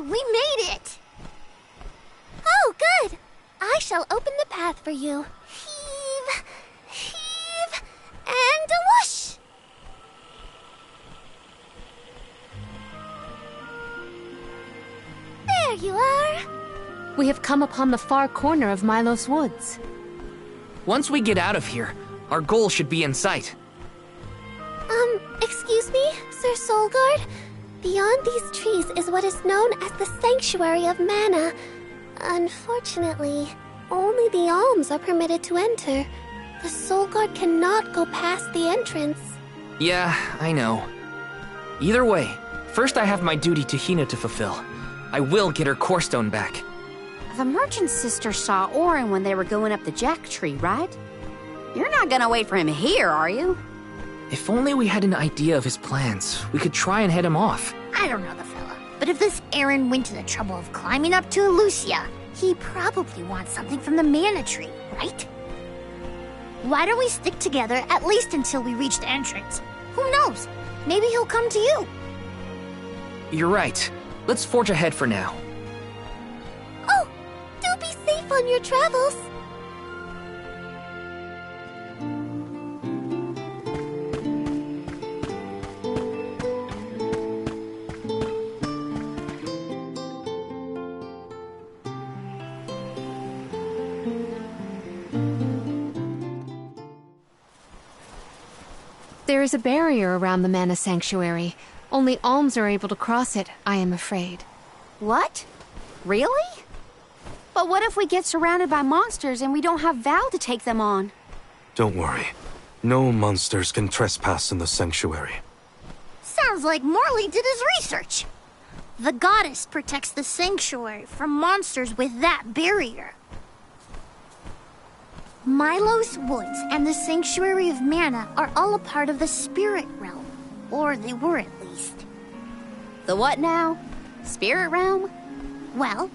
We made it! Oh, good! I shall open the path for you. Heave, heave, and whoosh! There you are! We have come upon the far corner of Milos Woods. Once we get out of here, our goal should be in sight. Excuse me, Sir Soulguard? Beyond these trees is what is known as the Sanctuary of Mana. Unfortunately, only the alms are permitted to enter. The Soulguard cannot go past the entrance. Yeah, I know. Either way, first I have my duty to Hina to fulfill. I will get her core stone back. The merchant's sister saw Orin when they were going up the jack tree, right? You're not gonna wait for him here, are you? If only we had an idea of his plans, we could try and head him off. I don't know the fella, but if this Aaron went to the trouble of climbing up to Lucia, he probably wants something from the mana tree, right? Why don't we stick together at least until we reach the entrance? Who knows? Maybe he'll come to you. You're right. Let's forge ahead for now. Oh, do be safe on your travels. There is a barrier around the Mana Sanctuary. Only alms are able to cross it, I am afraid. What? Really? But what if we get surrounded by monsters and we don't have Val to take them on? Don't worry. No monsters can trespass in the sanctuary. Sounds like Morley did his research. The goddess protects the sanctuary from monsters with that barrier. Milos Woods and the Sanctuary of Mana are all a part of the spirit realm. Or they were at least. The what now? Spirit realm? Well,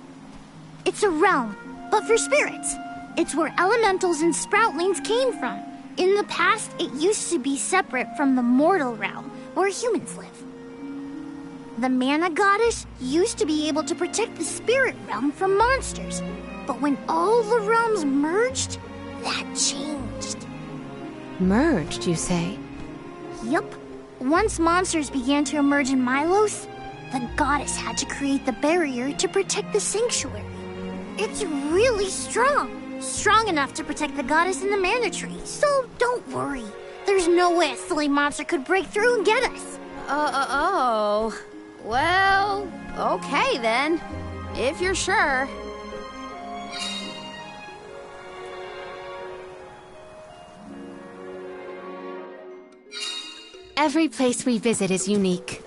it's a realm, but for spirits. It's where elementals and sproutlings came from. In the past, it used to be separate from the mortal realm, where humans live. The Mana Goddess used to be able to protect the spirit realm from monsters. But when all the realms merged, that changed. Merged, you say? Yup. Once monsters began to emerge in Milos, the goddess had to create the barrier to protect the sanctuary. It's really strong. Strong enough to protect the goddess in the mana tree. So don't worry. There's no way a silly monster could break through and get us. Oh. Well, okay then. If you're sure. Every place we visit is unique.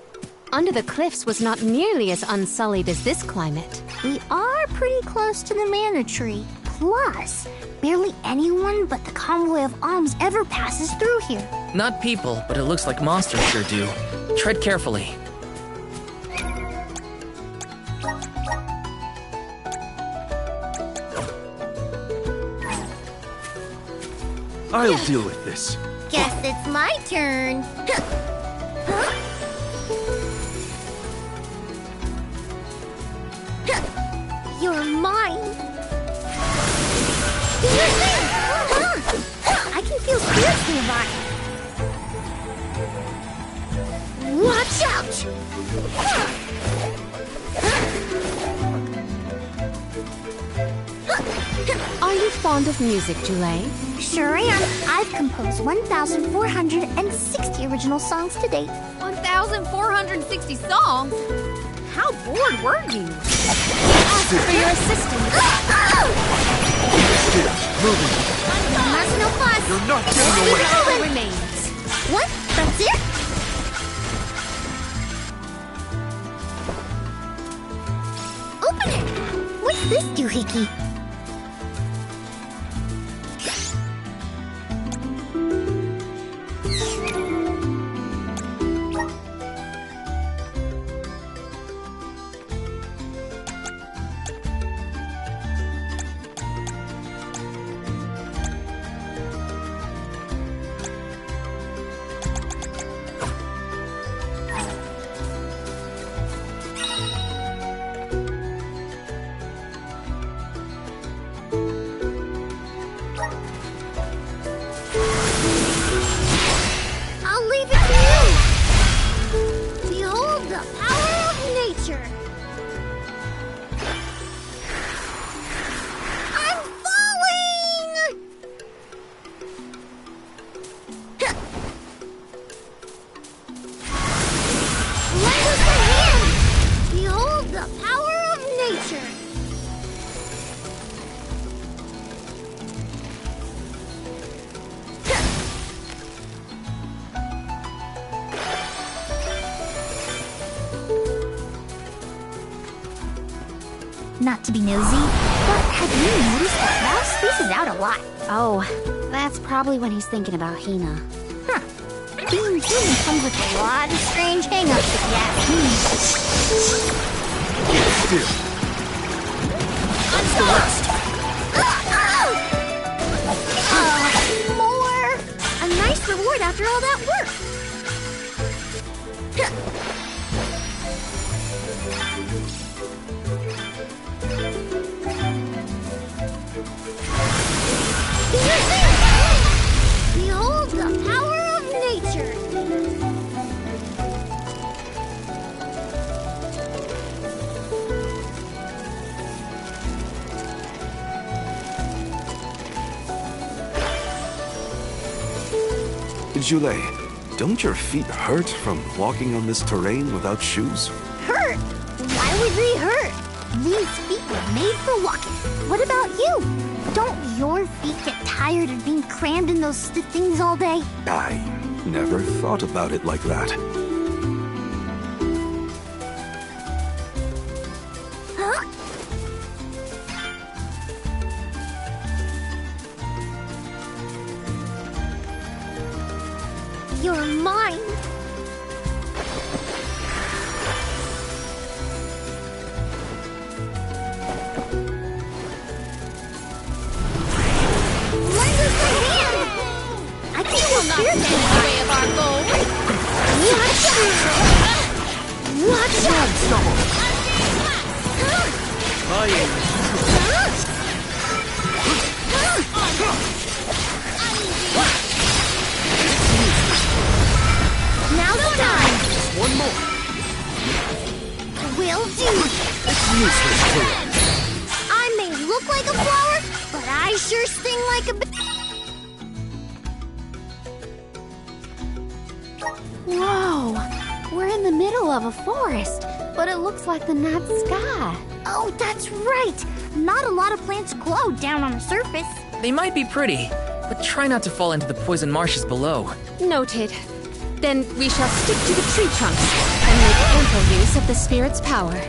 Under the cliffs was not nearly as unsullied as this climate. We are pretty close to the mana tree. Plus, barely anyone but the convoy of alms ever passes through here. Not people, but it looks like monsters sure do. Tread carefully. I'll deal with this. Guess it's my turn. You're mine. I can feel spirits nearby. Watch out! Are you fond of music, Julay? Sure am. I've composed 1,460 original songs to date. 1,460 songs? How bored were you? Ask for your assistance. Still, moving. That's no fuss. You're not getting away. All remains. What? That's it? Open it! What's this doohickey? not to be nosy, but have you noticed that Val spaces out a lot? Oh, that's probably when he's thinking about Hina. Huh. Being human comes with a lot of strange hang-ups if you ask me. Get still. More! A nice reward after all that work. Behold the power of nature! Julie, don't your feet hurt from walking on this terrain without shoes? Hurt? Why would they hurt? These feet were made for walking. What about you? Don't your feet get tired of being crammed in those stiff things all day? I never thought about it like that. Huh? You're mine. Lend us a hand. I think we'll not stand in the way of our goal. Watch out! Watch out! Now's the time! One more. Will do! It's useless to it. I may look like a flower, but I sure sting like a Whoa! We're in the middle of a forest, but it looks like the night sky. Oh, that's right! Not a lot of plants glow down on the surface. They might be pretty, but try not to fall into the poison marshes below. Noted. Then we shall stick to the tree trunks and make ample use of the spirit's power.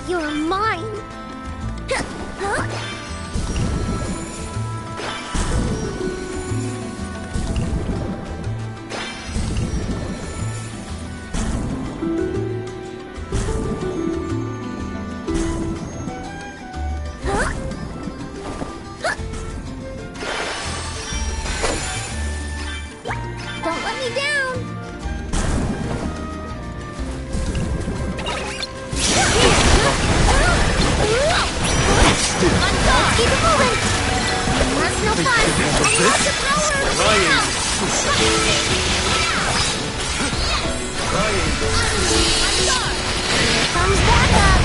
You're mine. Don't let me down. Let's keep it moving. There's no fun. Lots of Here comes backup.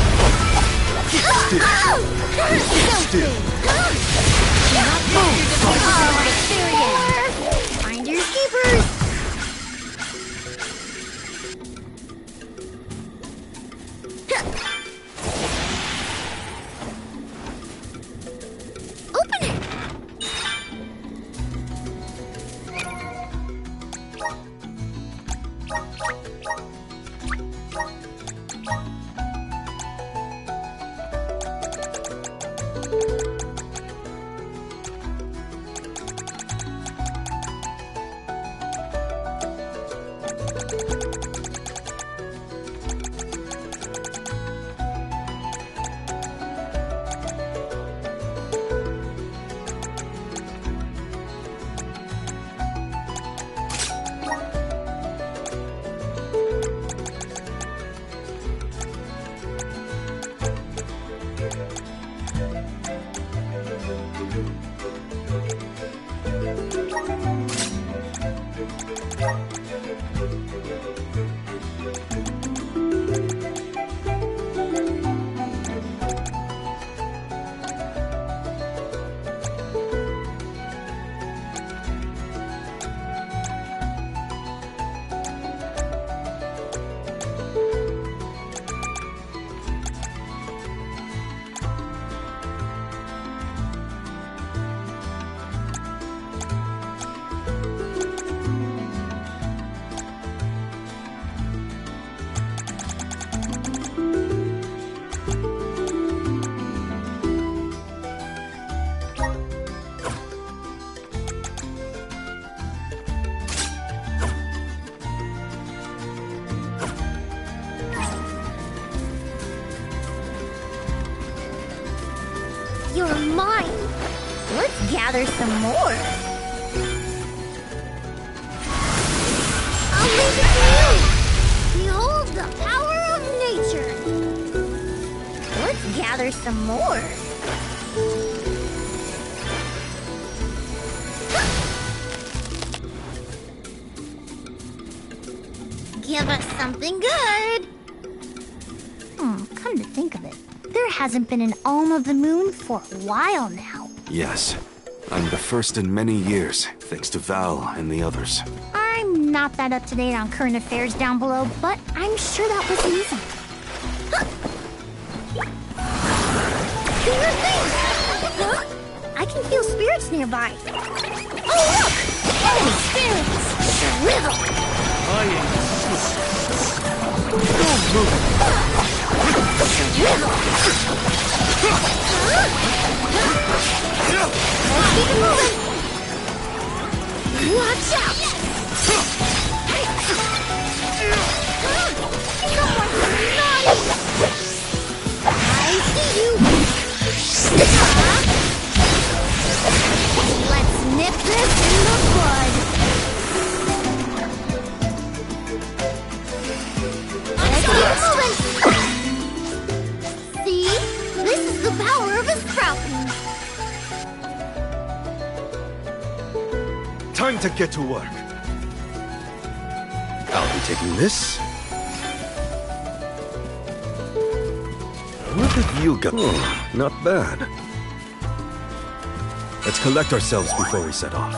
Finders keepers. Open it. mine. Let's gather some more. I'll leave it to you. Behold the power of nature. Let's gather some more. Give us something good. Come to think of it, there hasn't been an Alm of the Moon for a while now. Yes. I'm the first in many years, thanks to Val and the others. I'm not that up to date on current affairs down below, but I'm sure that was easy. Do your thing! Huh? I can feel spirits nearby. Oh, look! Holy spirits! Shrivel! Don't move! Shrivel! Let's keep it moving! Watch out! Someone's naughty! I see you! Let's nip this in the bud! Let's keep it moving! See? This is the power of a sprouting! Time to get to work. I'll be taking this. What have you got? Oh, not bad. Let's collect ourselves before we set off.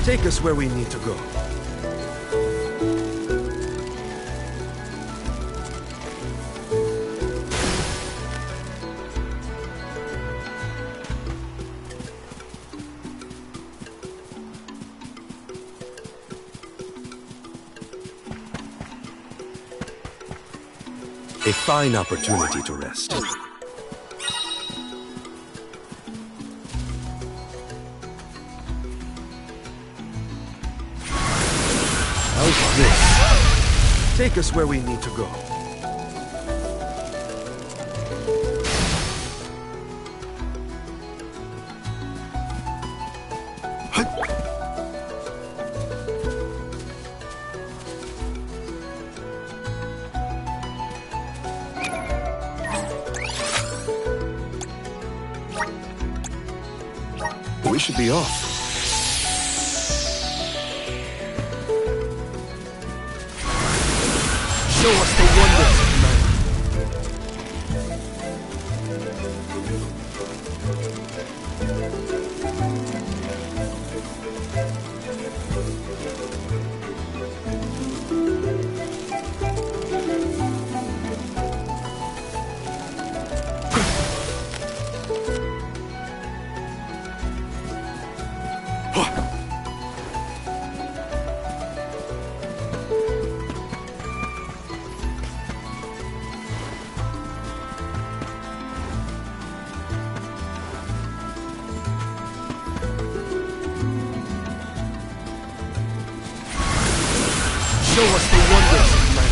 Take us where we need to go. A fine opportunity to rest. How's this? Take us where we need to go. We should be off. Show us the wonders of man. Show us the wonders of man.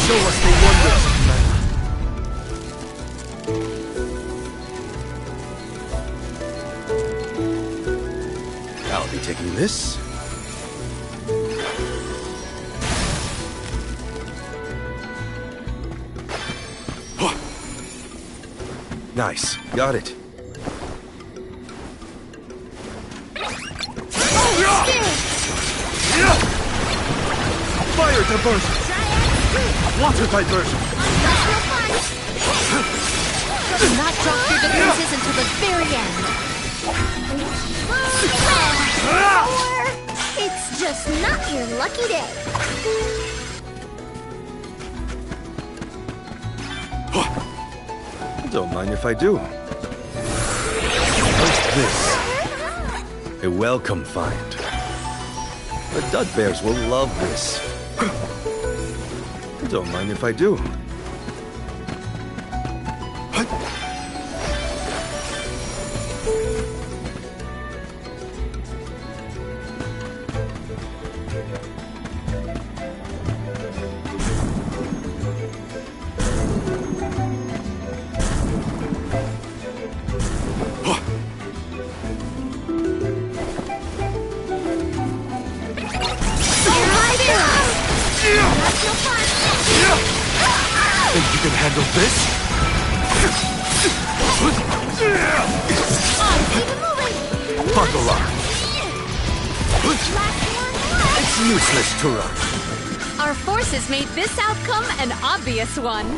Show us the wonders of man. I'll be taking this. Nice. Got it. diversion! Water diversion! Do not drop your defenses until the very end. Or it's just not your lucky day. Don't mind if I do. What's this? A welcome find. The Dud Bears will love this. Don't mind if I do. Think you can handle this? Buckle up. It's useless to run. Our forces made this outcome an obvious one.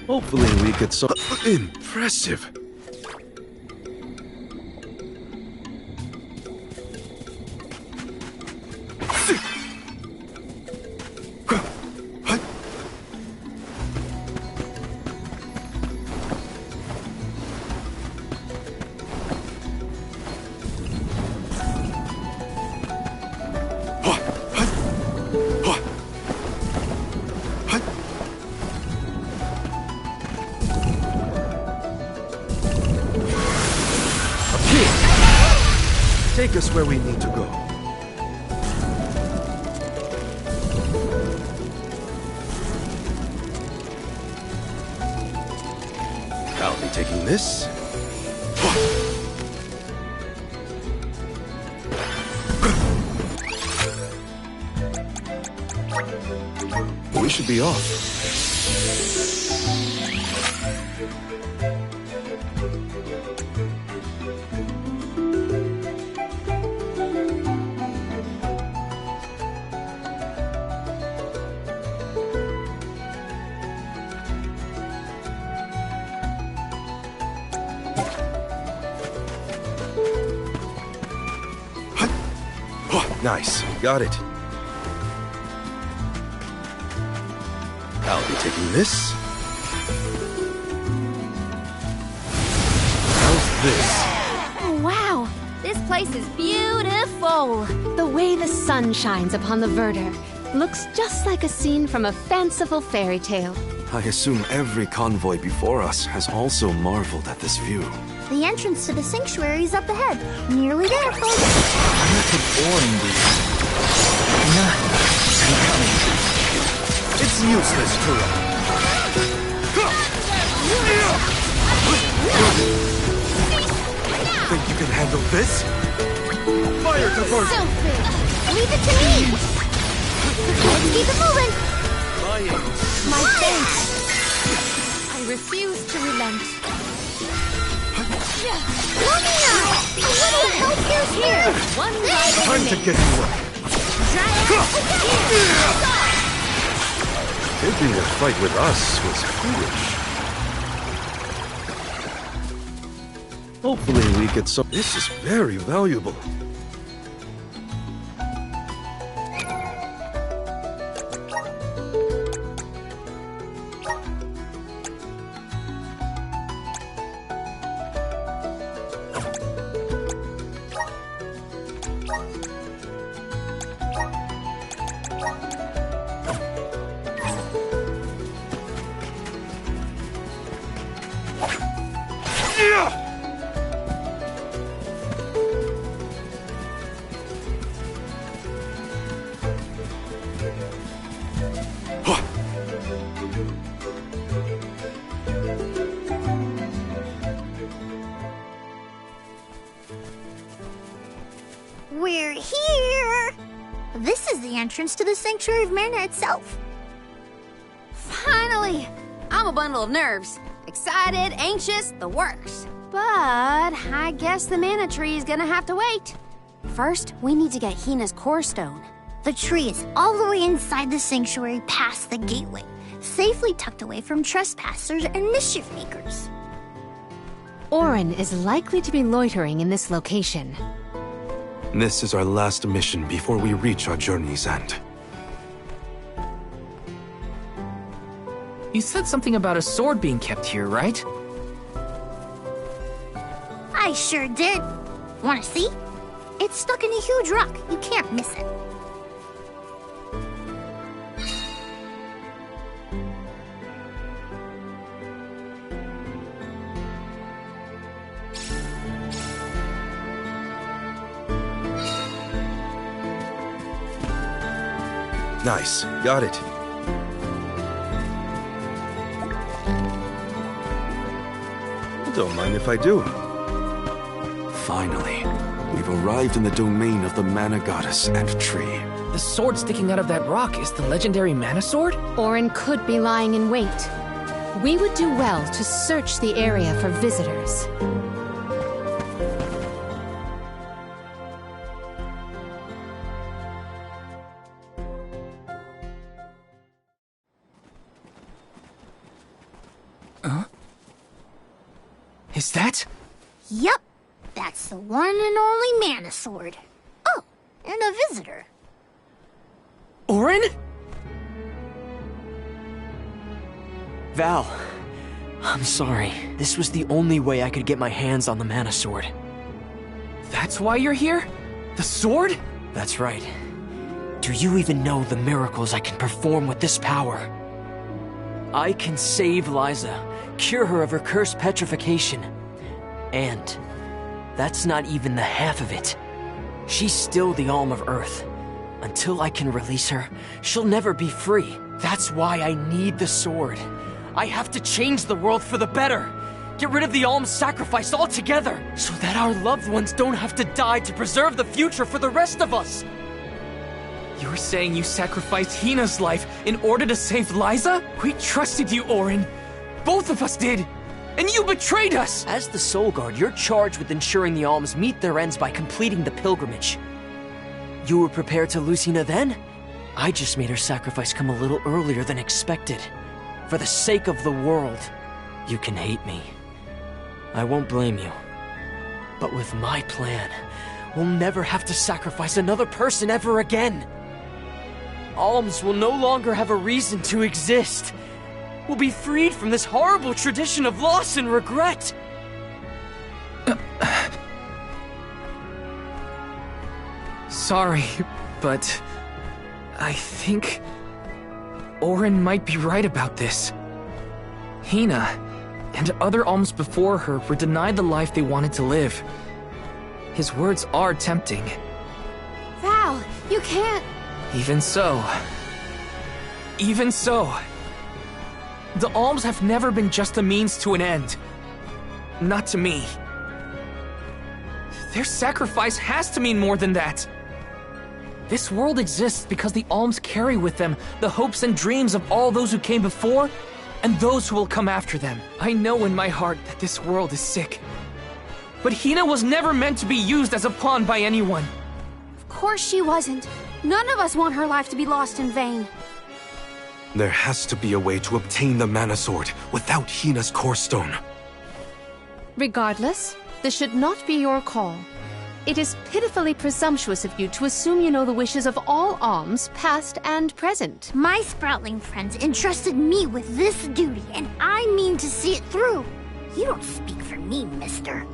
Hopefully we get some... Impressive! Take us where we need to go. I'll be taking this. We should be off. Nice. Got it. I'll be taking this. How's this? Oh, wow! This place is beautiful! The way the sun shines upon the verdure looks just like a scene from a fanciful fairy tale. I assume every convoy before us has also marveled at this view. The entrance to the sanctuary is up ahead. Nearly there, folks. I'm not boring these. Hina, I'm coming. It's useless to run. Think you can handle this? Fire diversion! Selfish. Leave it to me. Let's keep it moving. My thanks. I refuse to relent. Lumina! A little help here's here. One Time to get to work. Taking a fight with us was foolish. Hopefully we get some... This is very valuable. We're here! This is the entrance to the Sanctuary of Mana itself. Finally! I'm a bundle of nerves. Excited, anxious, the works. But I guess the mana tree is gonna have to wait. First, we need to get Hina's core stone. The tree is all the way inside the sanctuary past the gateway, safely tucked away from trespassers and mischief makers. Orin is likely to be loitering in this location. This is our last mission before we reach our journey's end. You said something about a sword being kept here, right? I sure did. Wanna see? It's stuck in a huge rock. You can't miss it. Nice. Got it. Don't mind if I do. Finally, we've arrived in the domain of the Mana Goddess and tree. The sword sticking out of that rock is the legendary Mana Sword? Orin could be lying in wait. We would do well to search the area for visitors. Is that? Yup. That's the one and only Mana Sword. Oh, and a visitor. Orin? Val, I'm sorry. This was the only way I could get my hands on the Mana Sword. That's why you're here? The sword? That's right. Do you even know the miracles I can perform with this power? I can save Liza, cure her of her cursed petrification. And that's not even the half of it. She's still the Alm of Earth. Until I can release her, she'll never be free. That's why I need the sword. I have to change the world for the better. Get rid of the Alm's sacrifice altogether, so that our loved ones don't have to die to preserve the future for the rest of us. You're saying you sacrificed Hina's life in order to save Liza? We trusted you, Orin. Both of us did. And you betrayed us! As the Soul Guard, you're charged with ensuring the Alms meet their ends by completing the pilgrimage. You were prepared to lose Hina then? I just made her sacrifice come a little earlier than expected. For the sake of the world, you can hate me. I won't blame you. But with my plan, we'll never have to sacrifice another person ever again. Alms will no longer have a reason to exist. We'll be freed from this horrible tradition of loss and regret. Sorry, but I think Orin might be right about this. Hina and other alms before her were denied the life they wanted to live. His words are tempting. Val, you can't... Even so. The alms have never been just a means to an end. Not to me. Their sacrifice has to mean more than that. This world exists because the alms carry with them the hopes and dreams of all those who came before and those who will come after them. I know in my heart that this world is sick. But Hina was never meant to be used as a pawn by anyone. Of course she wasn't. None of us want her life to be lost in vain. There has to be a way to obtain the Mana Sword without Hina's core stone. Regardless, this should not be your call. It is pitifully presumptuous of you to assume you know the wishes of all alms, past and present. My Sproutling friends entrusted me with this duty, and I mean to see it through. You don't speak for me, mister.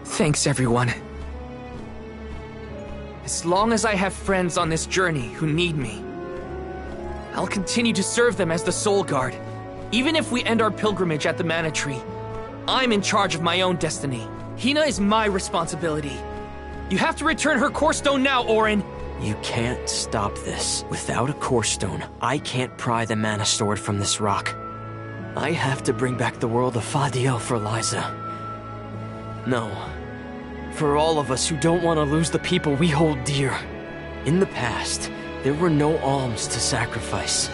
Thanks, everyone. As long as I have friends on this journey who need me, I'll continue to serve them as the Soul Guard. Even if we end our pilgrimage at the Mana Tree, I'm in charge of my own destiny. Hina is my responsibility. You have to return her core stone now, Orin! You can't stop this. Without a core stone, I can't pry the Mana Sword from this rock. I have to bring back the world of Fadiel for Liza. No. For all of us who don't want to lose the people we hold dear. In the past, there were no alms to sacrifice.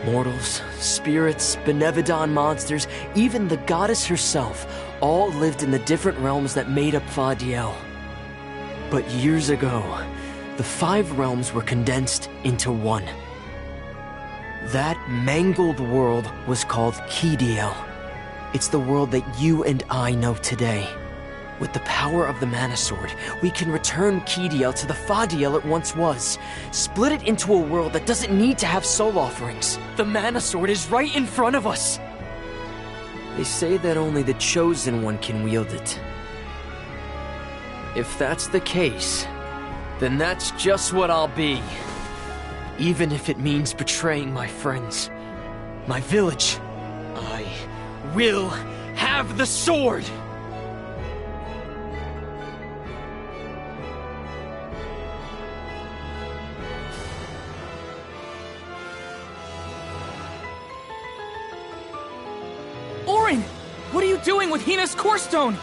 Mortals, spirits, Benevodoner monsters, even the goddess herself, all lived in the different realms that made up Fadiel. But years ago, the 5 realms were condensed into one. That mangled world was called Kidiel. It's the world that you and I know today. With the power of the Mana Sword, we can return Kidiel to the Fadiel it once was. Split it into a world that doesn't need to have soul offerings. The Mana Sword is right in front of us. They say that only the Chosen One can wield it. If that's the case, then that's just what I'll be. Even if it means betraying my friends, my village, I will have the sword! Orin! What are you doing with Hina's core stone?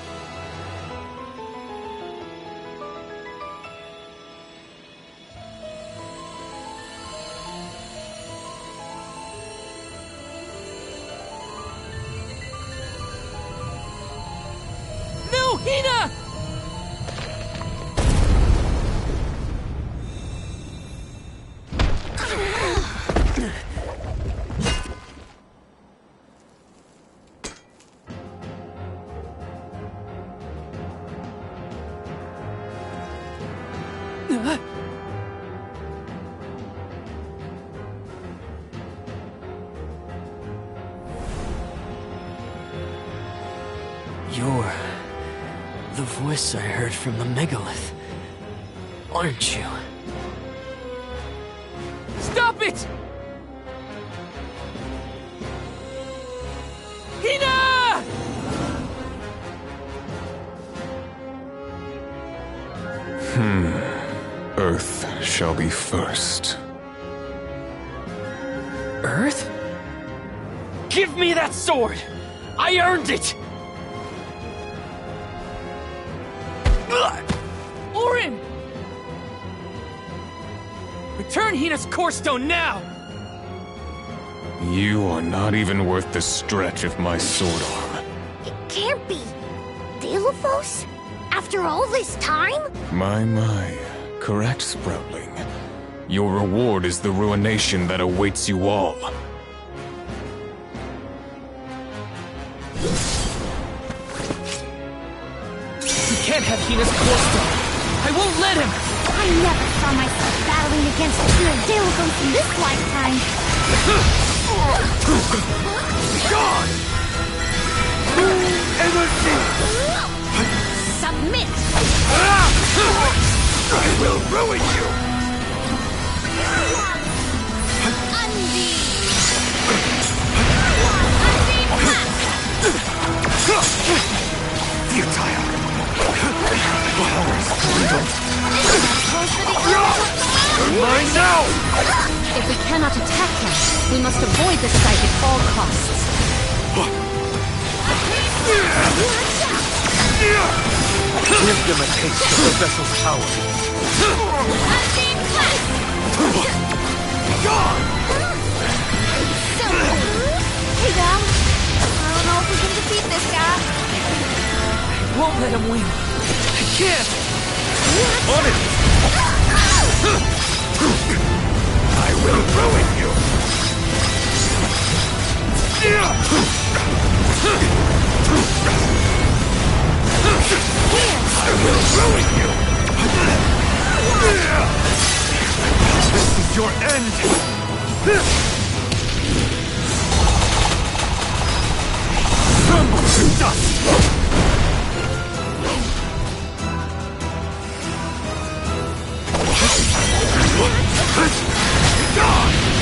No, Hina! You're the voice I heard from the megalith, aren't you? Stop it! Hina! Earth shall be first. Earth? Give me that sword! I earned it! Orin! Return Hina's core stone now! You are not even worth the stretch of my sword arm. It can't be. Delophos? After all this time? My. Correct, Sproutling. Your reward is the ruination that awaits you all. You can't have Hina's core stone! I won't let him! I never saw myself battling against pure Delophos in this lifetime. God! Energy! Submit! I will ruin you! Undine! Futile! Powers dwindled. Mine now! If we cannot attack them, we must avoid the site at all costs. Give them a taste of the vessel's power. God! Hey, Val. I don't know if we can defeat this guy. I won't let him win. I can't! On it! I will ruin you! I will ruin you! This is your end! Crumble to dust! God!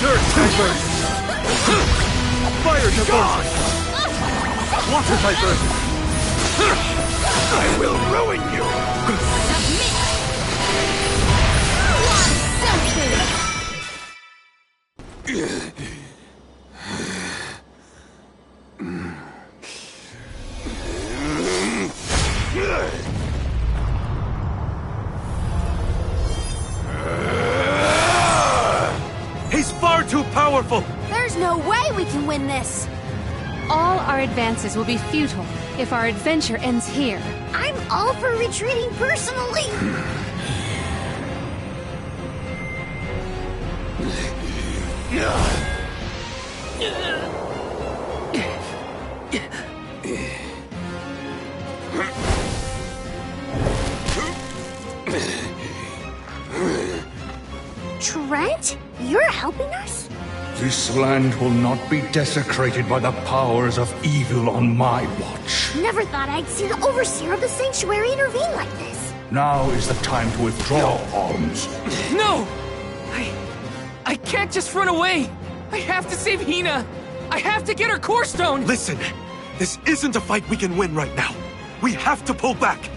Dirt typer! Fire typer! Water typer! I will ruin you! He's far too powerful! There's no way we can win this! All our advances will be futile if our adventure ends here. I'm all for retreating personally. Trent? You're helping us? This land will not be desecrated by the powers of evil on my watch. Never thought I'd see the overseer of the sanctuary intervene like this. Now is the time to withdraw, Alms. No! I can't just run away! I have to save Hina! I have to get her core stone! Listen, this isn't a fight we can win right now. We have to pull back.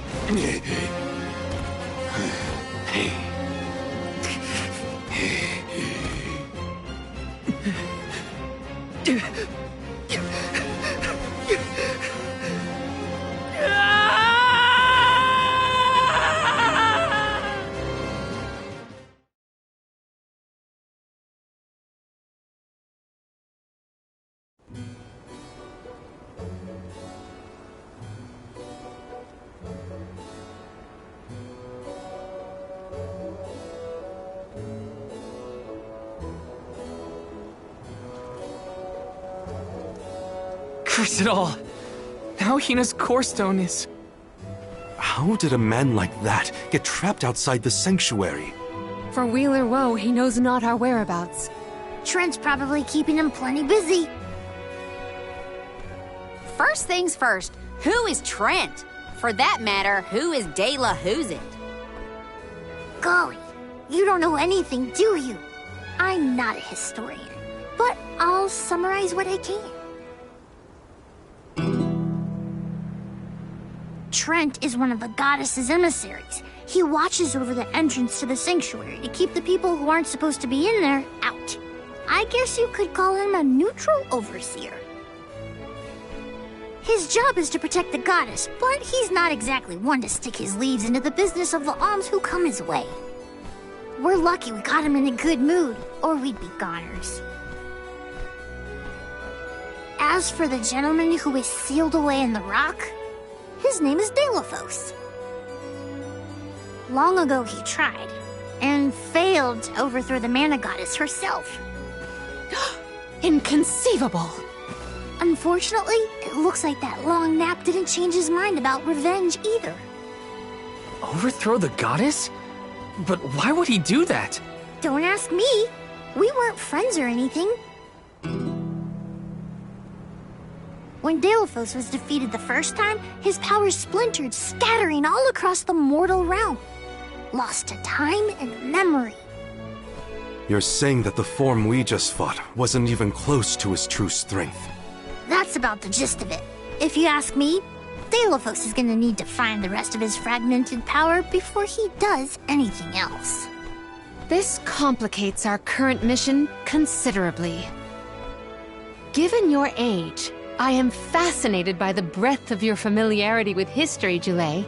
Curse it all! Now Hina's core stone is... How did a man like that get trapped outside the sanctuary? For Wheeler Woe, he knows not our whereabouts. Trent's probably keeping him plenty busy. First things first, who is Trent? For that matter, who is De La Who's It? Golly, you don't know anything, do you? I'm not a historian, but I'll summarize what I can. Trent is one of the goddess's emissaries. He watches over the entrance to the sanctuary to keep the people who aren't supposed to be in there out. I guess you could call him a neutral overseer. His job is to protect the goddess, but he's not exactly one to stick his leaves into the business of the alms who come his way. We're lucky we got him in a good mood, or we'd be goners. As for the gentleman who is sealed away in the rock, his name is Delafos. Long ago he tried, and failed to overthrow the mana goddess herself. Inconceivable! Unfortunately, it looks like that long nap didn't change his mind about revenge either. Overthrow the goddess? But why would he do that? Don't ask me. We weren't friends or anything. When Delafos was defeated the first time, his powers splintered, scattering all across the mortal realm. Lost to time and memory. You're saying that the form we just fought wasn't even close to his true strength. That's about the gist of it. If you ask me, Delafos is gonna need to find the rest of his fragmented power before he does anything else. This complicates our current mission considerably. Given your age, I am fascinated by the breadth of your familiarity with history, Jule.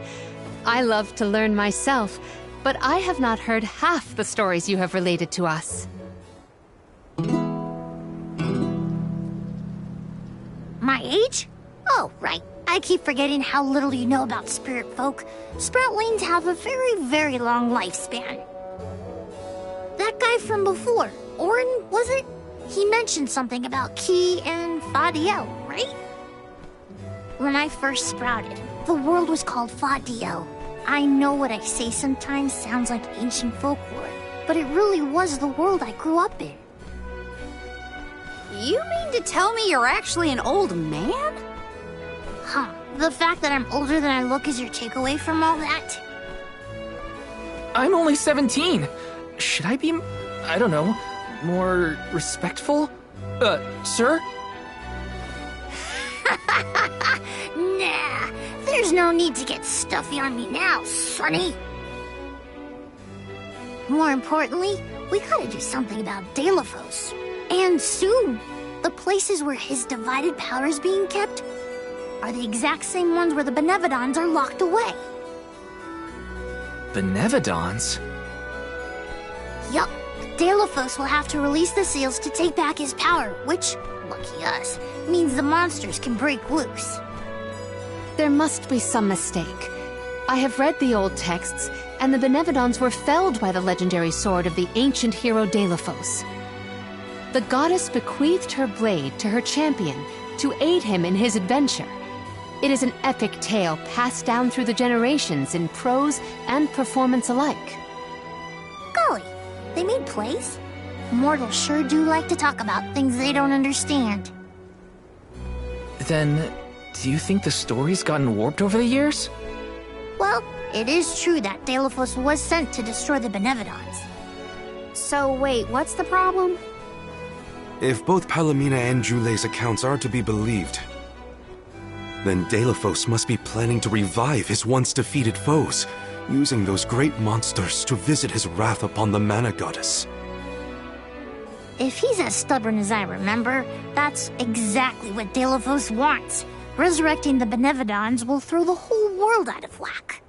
I love to learn myself, but I have not heard half the stories you have related to us. My age? Oh, right. I keep forgetting how little you know about spirit folk. Sproutlings have a very, very long lifespan. That guy from before, Orin, was it? He mentioned something about Ki and Fadiel, right? When I first sprouted, the world was called Fadiel. I know what I say sometimes sounds like ancient folklore, but it really was the world I grew up in. You mean to tell me you're actually an old man? Huh. The fact that I'm older than I look is your takeaway from all that? I'm only 17. Should I be, I don't know, more respectful? Sir? Nah, there's no need to get stuffy on me now, Sonny. More importantly, we gotta do something about Delphos. And soon. The places where his divided power is being kept are the exact same ones where the Benevodons are locked away. Benevodons? Yup. Delphos will have to release the seals to take back his power, which, lucky us, means the monsters can break loose. There must be some mistake. I have read the old texts, and the Benevodons were felled by the legendary sword of the ancient hero Delphos. The goddess bequeathed her blade to her champion to aid him in his adventure. It is an epic tale passed down through the generations in prose and performance alike. Golly, they made plays? Mortals sure do like to talk about things they don't understand. Then, do you think the story's gotten warped over the years? Well, it is true that Delphos was sent to destroy the Benevodons. So wait, what's the problem? If both Palomina and Jule's accounts are to be believed, then Delphos must be planning to revive his once defeated foes, using those great monsters to visit his wrath upon the Mana Goddess. If he's as stubborn as I remember, that's exactly what Delphos wants. Resurrecting the Benevodons will throw the whole world out of whack.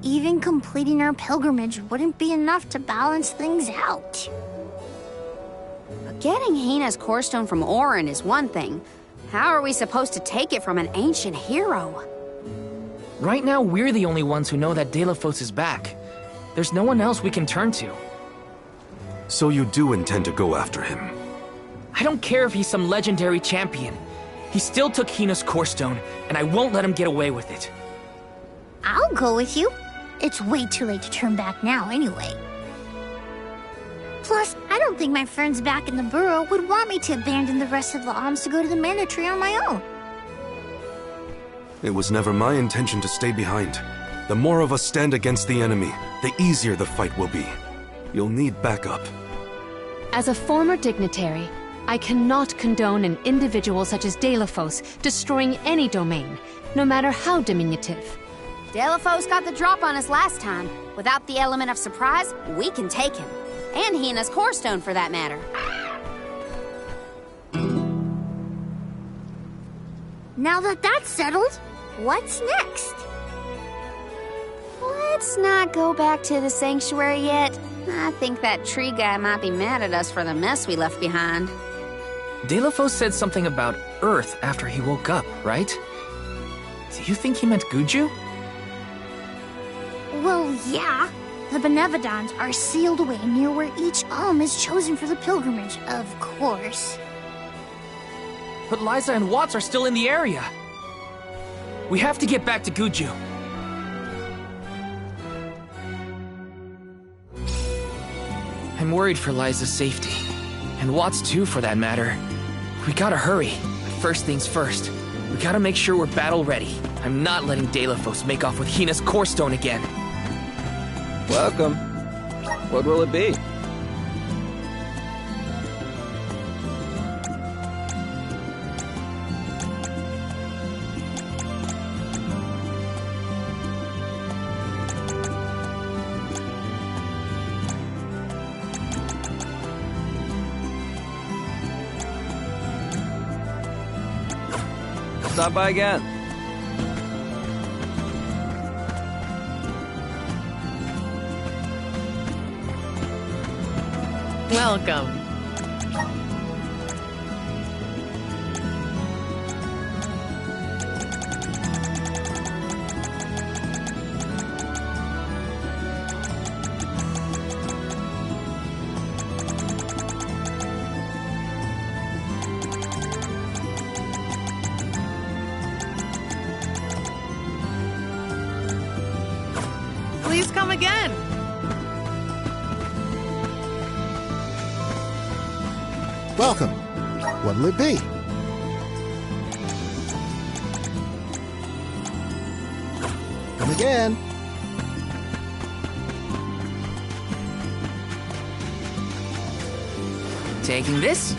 Even completing our pilgrimage wouldn't be enough to balance things out. Getting Hina's core stone from Orin is one thing. How are we supposed to take it from an ancient hero? Right now, we're the only ones who know that Delphos is back. There's no one else we can turn to. So you do intend to go after him? I don't care if he's some legendary champion. He still took Hina's core stone, and I won't let him get away with it. I'll go with you. It's way too late to turn back now anyway. Plus, I don't think my friends back in the burrow would want me to abandon the rest of the alms to go to the Mana Tree on my own. It was never my intention to stay behind. The more of us stand against the enemy, the easier the fight will be. You'll need backup. As a former dignitary, I cannot condone an individual such as Delphos destroying any domain, no matter how diminutive. Delphos got the drop on us last time. Without the element of surprise, we can take him. And Hina's core stone, for that matter. Now that that's settled, what's next? Let's not go back to the sanctuary yet. I think that tree guy might be mad at us for the mess we left behind. Delphos said something about Earth after he woke up, right? Do you think he meant Guju? Well, yeah. The Benevodons are sealed away near where each alm is chosen for the pilgrimage, of course. But Liza and Watts are still in the area. We have to get back to Guju. I'm worried for Liza's safety. And Watts too, for that matter. We gotta hurry. But first things first. We gotta make sure we're battle ready. I'm not letting Delphos make off with Hina's core stone again. Welcome. What will it be? Stop by again. Welcome. Please come again. Welcome. What'll it be? Come again. Taking this?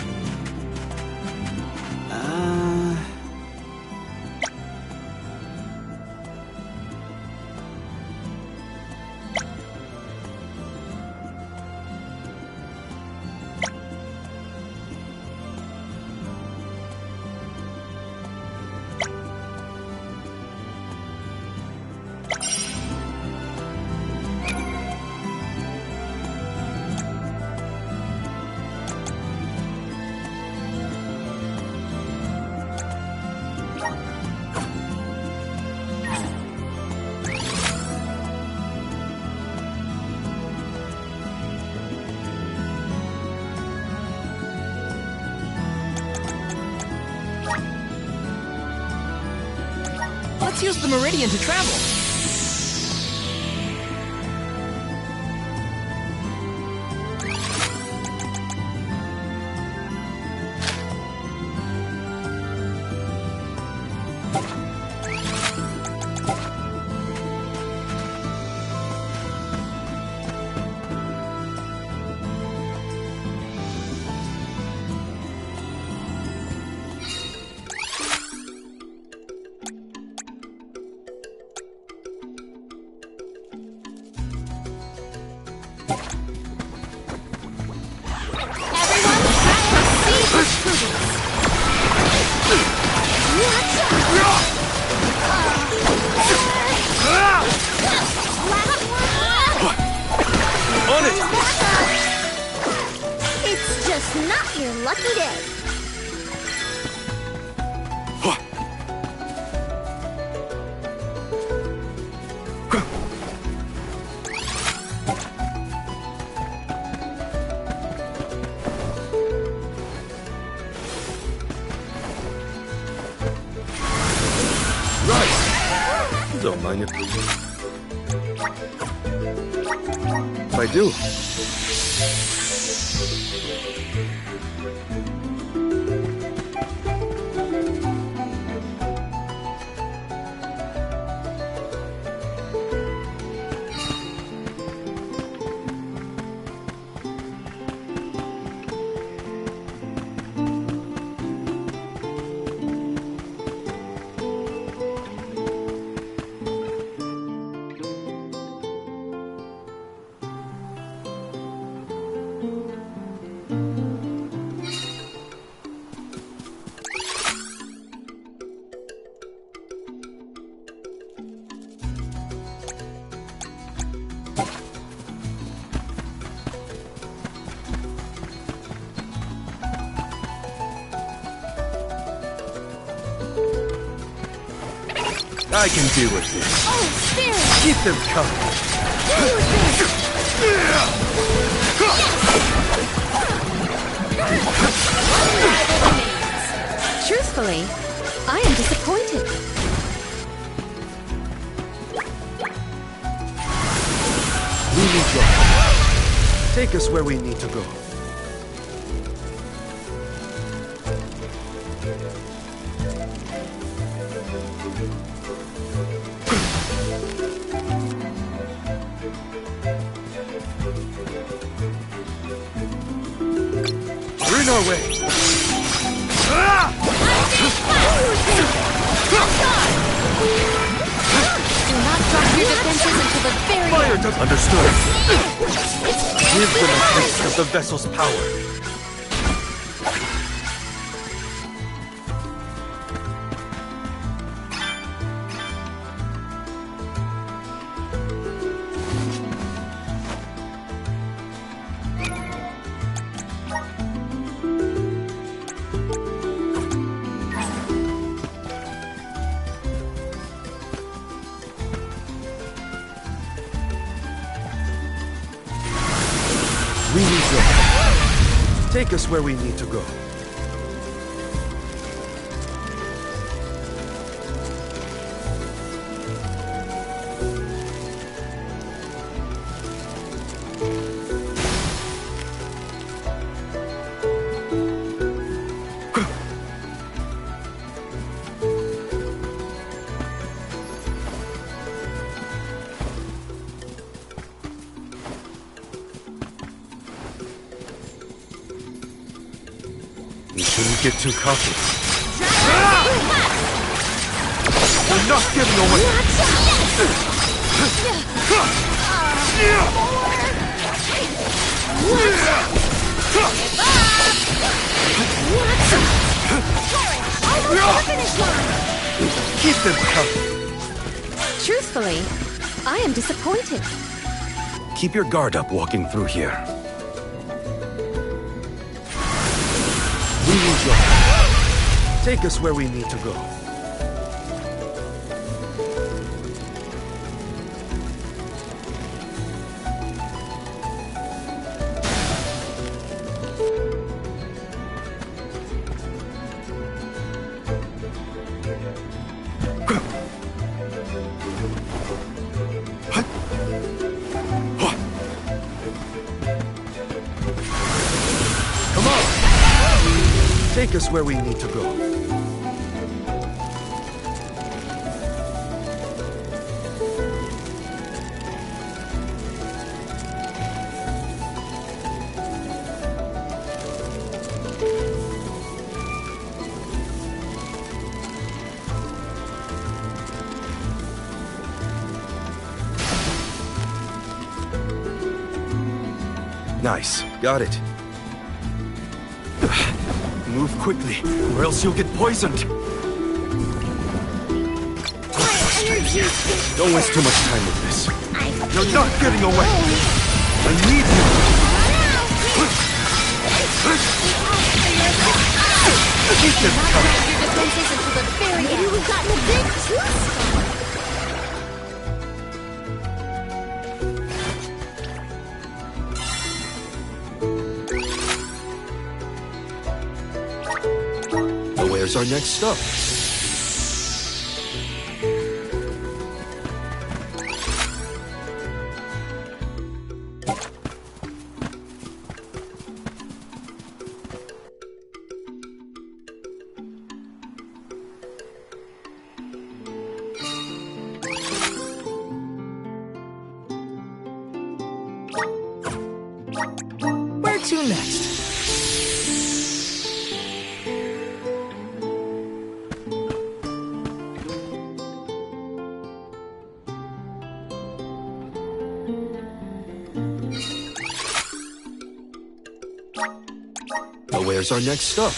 Let's use the meridian to travel. It's just not your lucky day. Right. Don't mind if I do. I can deal with this. Oh, Spirit! Keep them coming. Truthfully, I am disappointed. We need your help. Take us where we need to go. We're in our way. Do not drop your defenses until the very Fire end. does understood. Give them a taste of the vessel's power. We need your help. Take us where we need to go. Shouldn't get too cocky. You're not getting away! Keep them coming. Truthfully, I am disappointed. Keep your guard up walking through here. We need your help. Take us where we need to go. Take us where we need to go. Nice. Got it. Move quickly, or else you'll get poisoned. Don't waste too much time with this. You're not getting away. I need you. Keep them coming. Maybe we've gotten a bit too smart. Where's our next stop? Where to next? Where's our next stop?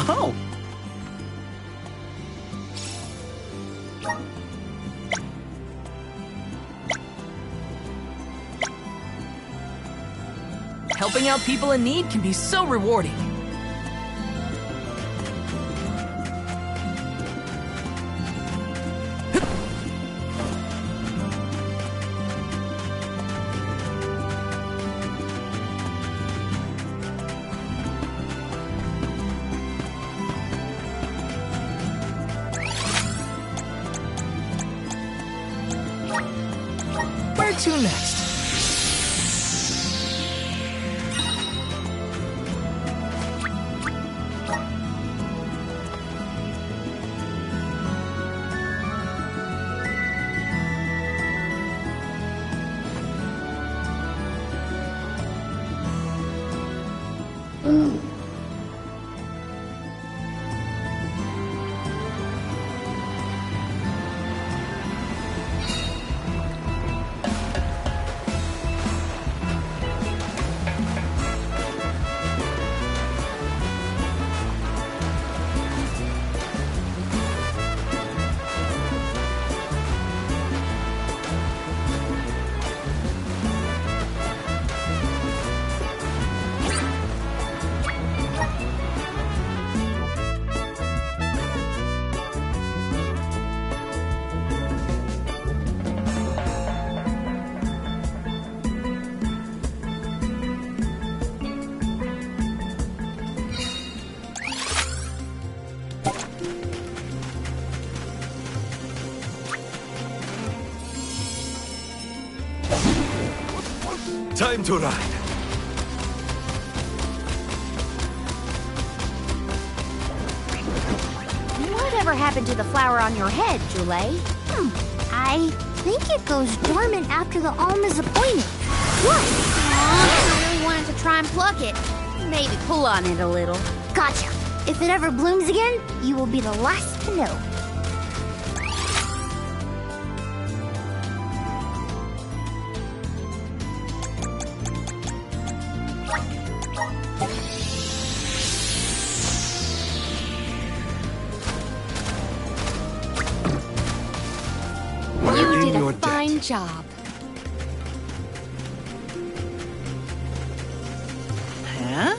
Oh! Helping out people in need can be so rewarding. Where to next? Time to ride. Whatever happened to the flower on your head, Julie? I think it goes dormant after the alm is appointed. What? I really wanted to try and pluck it. Maybe pull on it a little. Gotcha. If it ever blooms again, you will be the last to know. You did a fine job. Huh?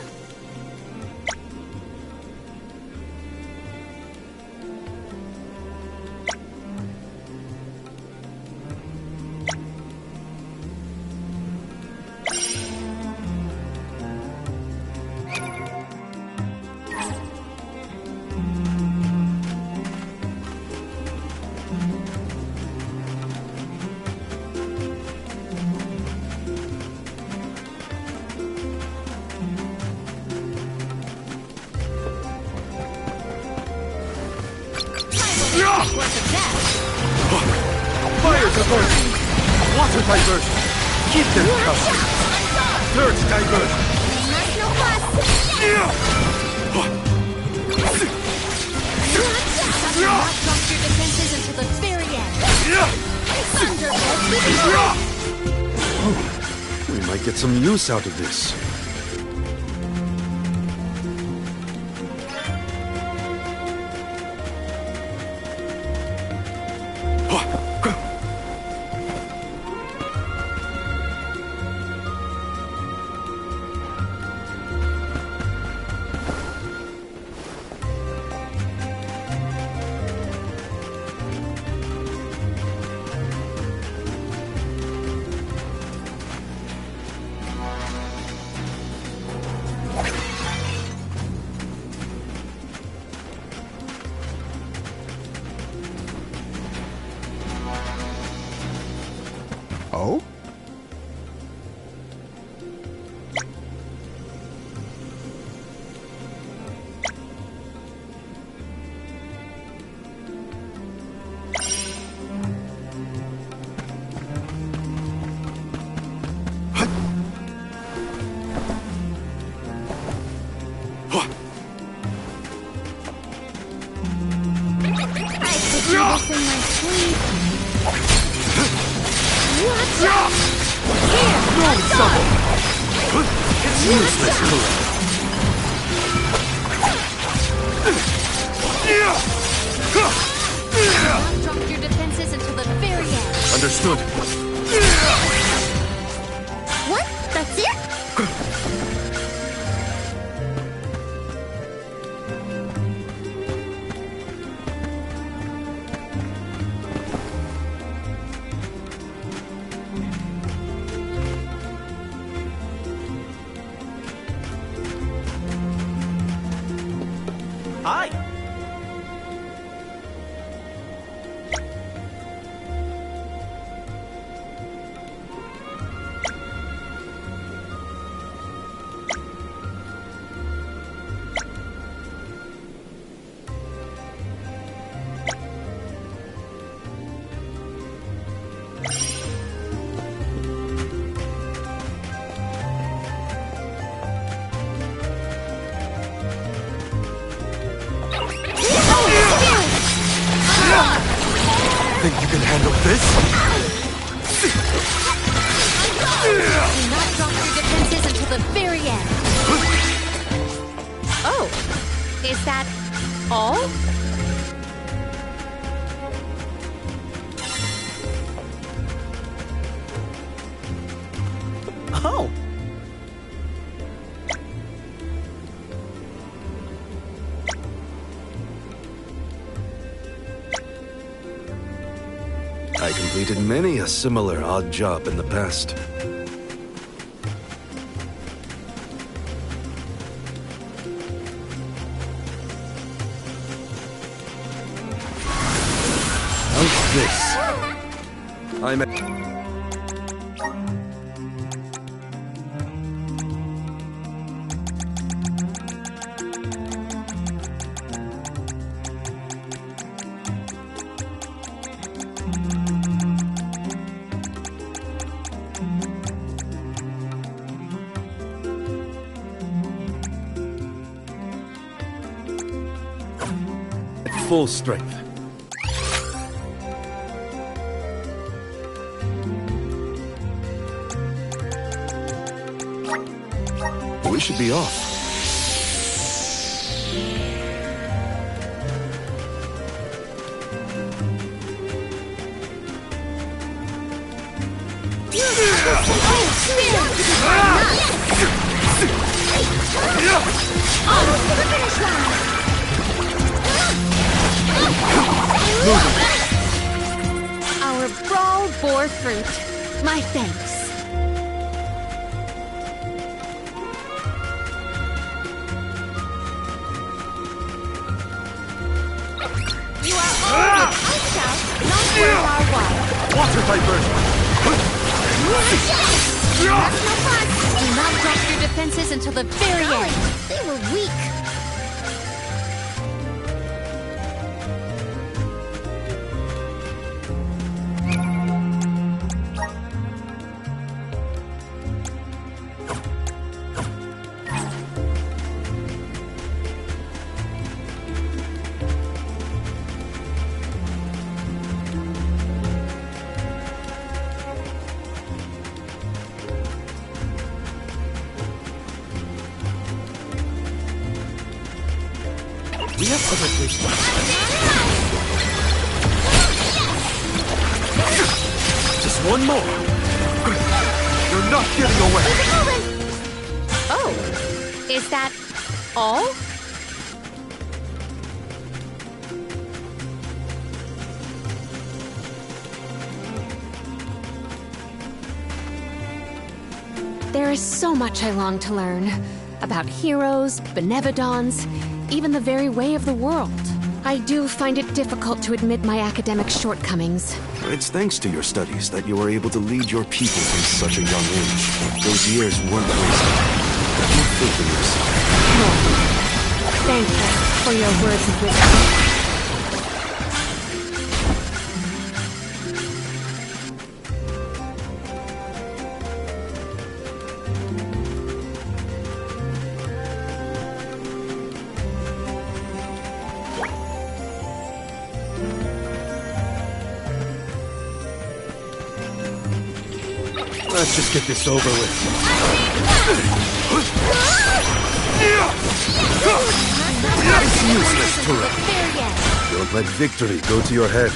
Fire diversion! Water diversion! Keep them covered! Dirt diversion! Drop your defenses until the very end. We might get some use out of this. Oh? It's useless, Kura. Drop your defenses until the very end. Understood. What? That's it? Hi. Think you can handle this? Do not drop your defenses until the very end. Oh, is that all? Oh. I completed many a similar odd job in the past. How's this? I'm at... full strength. We should be off. Our brawl bore fruit. My thanks. You are all the outcasts, not worth our while. Water diversion! That's no fun. Do not drop your defenses until the very end. They were weak. We have other places. Just one more. You're not getting away. Oh, is that all? There is so much I long to learn. About heroes, Benevodons, even the very way of the world. I do find it difficult to admit my academic shortcomings. It's thanks to your studies that you were able to lead your people from such a young age. Those years weren't wasted. You think of yourself. Thank you for your words of wisdom. Let's just get this over with. It's useless to run. Don't let victory go to your head.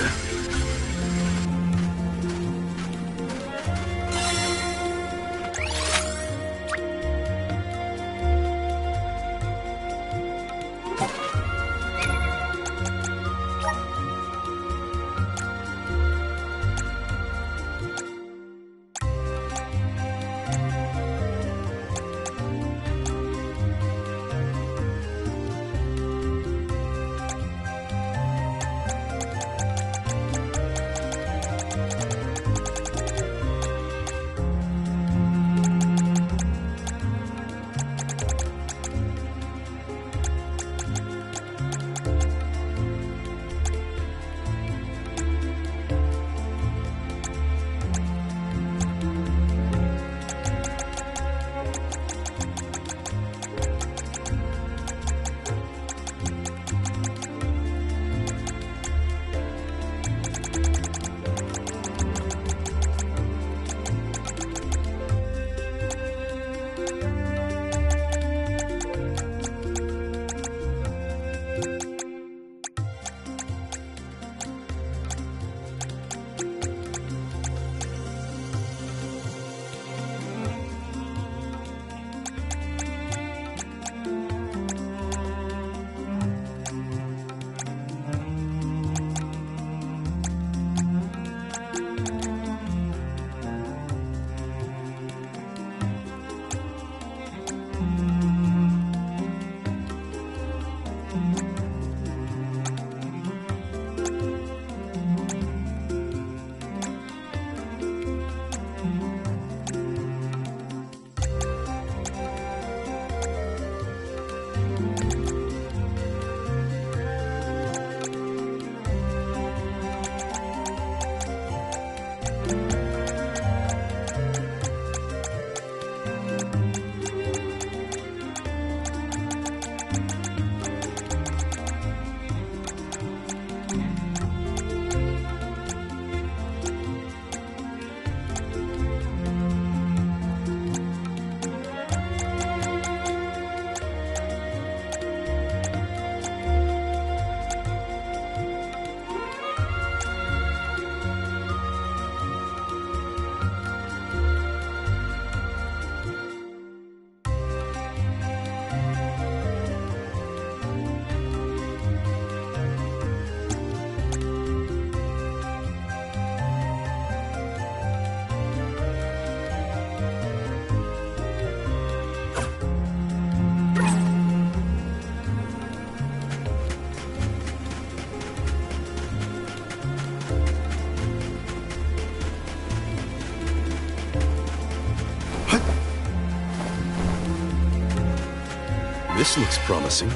This looks promising.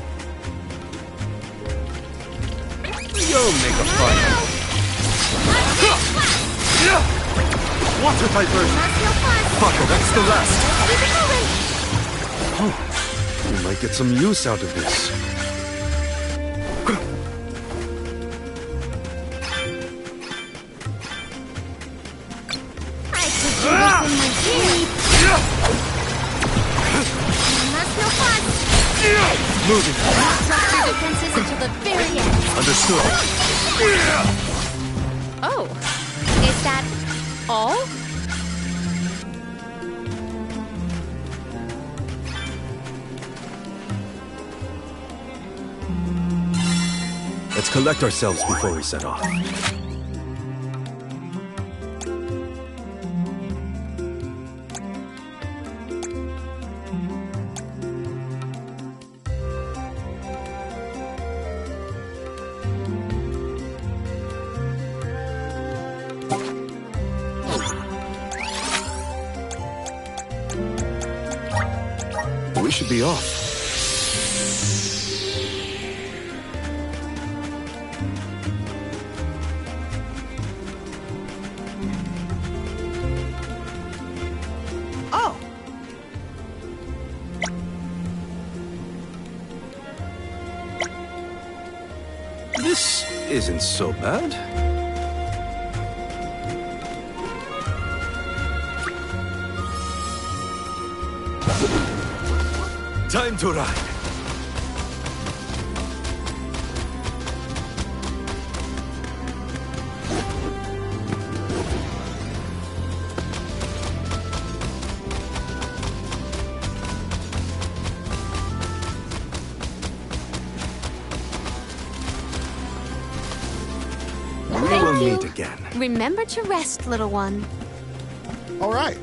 You'll make a fire. Water type version. Buckle, that's the last. Oh, we might get some use out of this. I could do this in my sleep. That's no fun. Moving. Drop your defenses until the very end. Understood. Oh, is that all? Let's collect ourselves before we set off. We should be off. Oh, This isn't so bad. Time to ride. We will meet again. Remember to rest, little one. all right.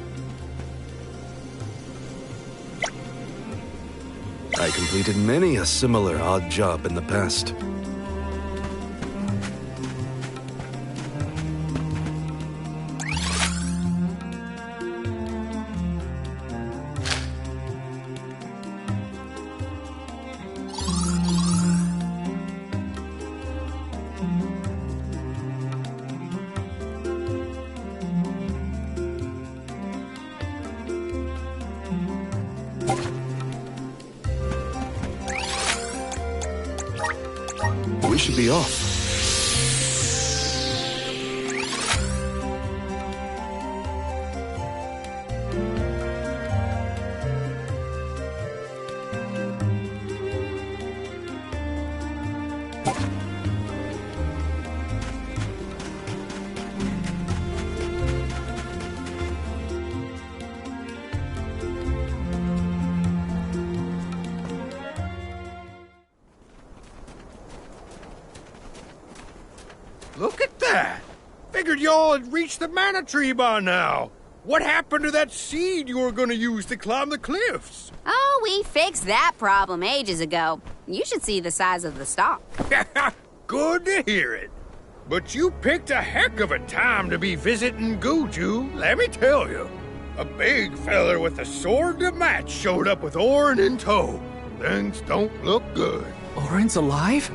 I completed many a similar odd job in the past. We should be off. Look at that! Figured y'all had reached the mana tree by now. What happened to that seed you were gonna use to climb the cliffs? Oh, we fixed that problem ages ago. You should see the size of the stalk. Good to hear it. But you picked a heck of a time to be visiting Guju, let me tell you. A big feller with a sword to match showed up with Orin in tow. Things don't look good. Orin's alive?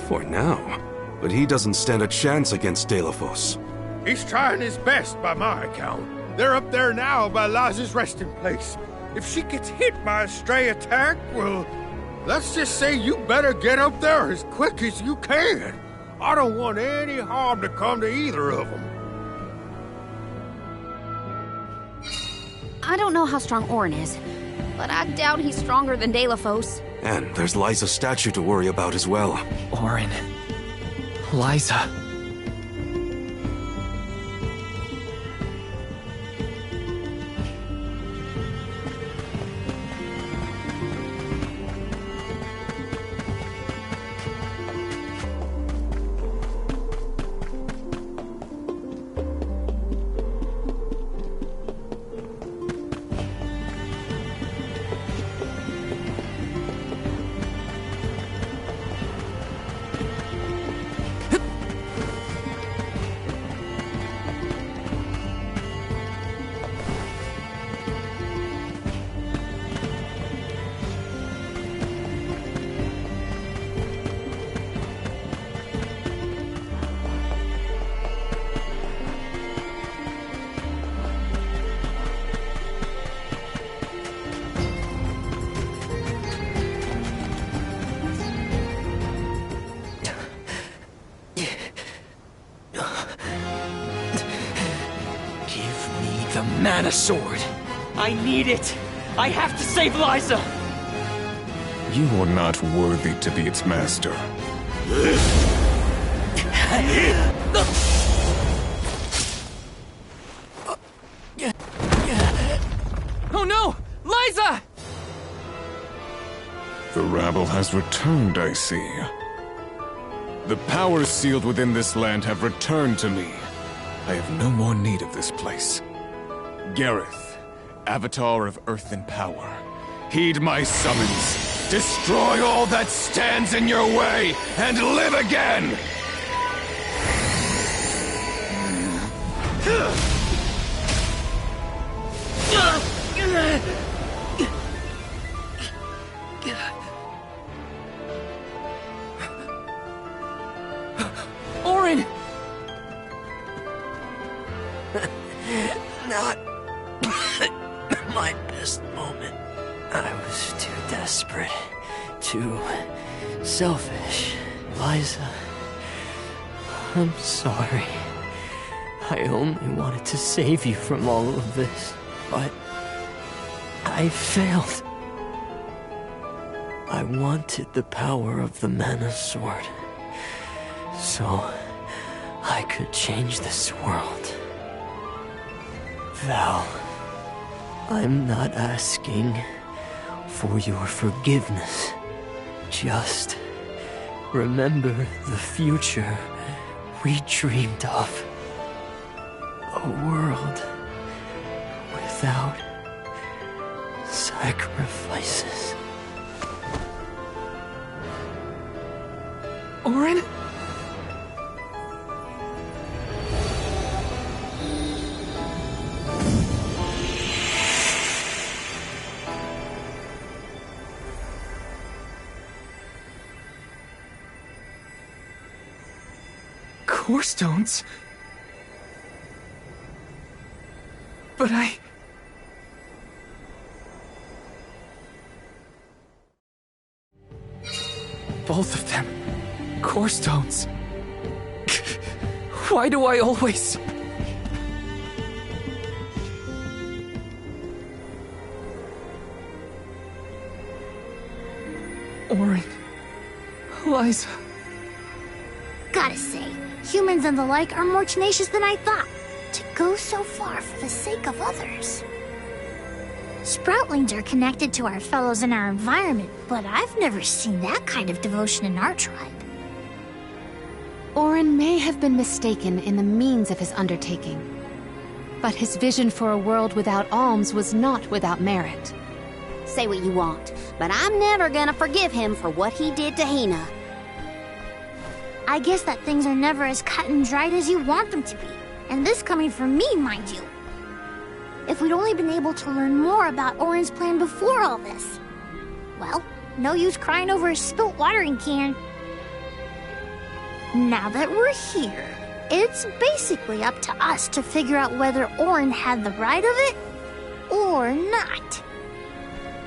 For now. But he doesn't stand a chance against Delafos. He's trying his best by my account. They're up there now by Liza's resting place. If she gets hit by a stray attack, well, let's just say you better get up there as quick as you can. I don't want any harm to come to either of them. I don't know how strong Orin is, but I doubt he's stronger than Delafos. And there's Liza's statue to worry about as well. Orin. Liza. The Mana Sword. I need it. I have to save Liza. You are not worthy to be its master. Oh no! Liza! The rabble has returned, I see. The powers sealed within this land have returned to me. I have no more need of this place. Gareth, Avatar of Earth and Power, heed my summons. Destroy all that stands in your way, and live again! Orin! Not my best moment. I was too desperate, too selfish. Liza, I'm sorry. I only wanted to save you from all of this, but I failed. I wanted the power of the Mana Sword, so I could change this world. Val, I'm not asking for your forgiveness. Just remember the future we dreamed of. A world without sacrifices. Orin? Core stones? But both of them. Core stones. Why do I always... Orin. Liza. Gotta say, humans and the like are more tenacious than I thought. To go so far for the sake of others. Sproutlings are connected to our fellows in our environment, but I've never seen that kind of devotion in our tribe. Orin may have been mistaken in the means of his undertaking, but his vision for a world without alms was not without merit. Say what you want, but I'm never gonna forgive him for what he did to Hina. I guess that things are never as cut and dried as you want them to be. And this coming from me, mind you. If we'd only been able to learn more about Orin's plan before all this. Well, no use crying over a spilt watering can. Now that we're here, it's basically up to us to figure out whether Orin had the right of it or not.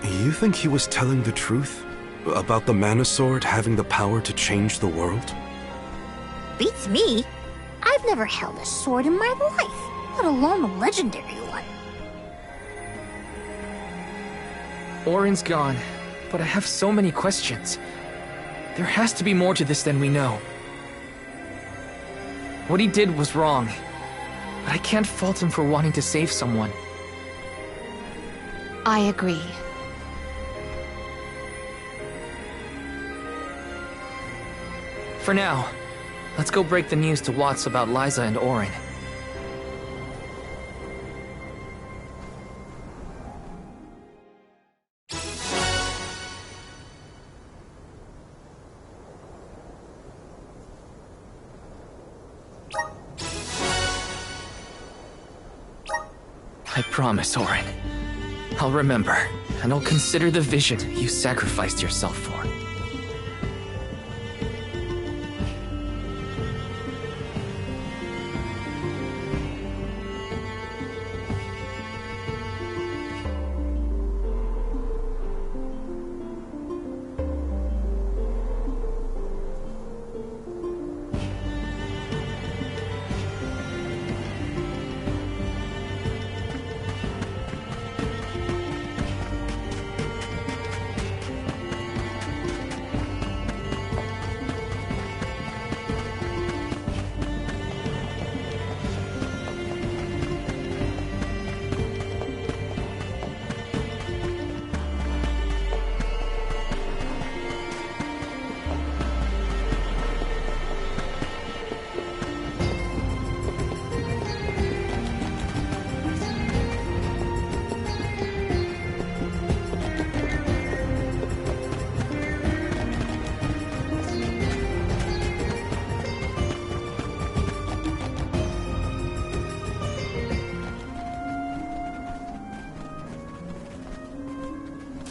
You think he was telling the truth? About the Mana Sword having the power to change the world? Beats me. I've never held a sword in my life, let alone a legendary one. Orin's gone, but I have so many questions. There has to be more to this than we know. What he did was wrong, but I can't fault him for wanting to save someone. I agree. For now, let's go break the news to Watts about Liza and Orin. I promise, Orin. I'll remember, and I'll consider the vision you sacrificed yourself for.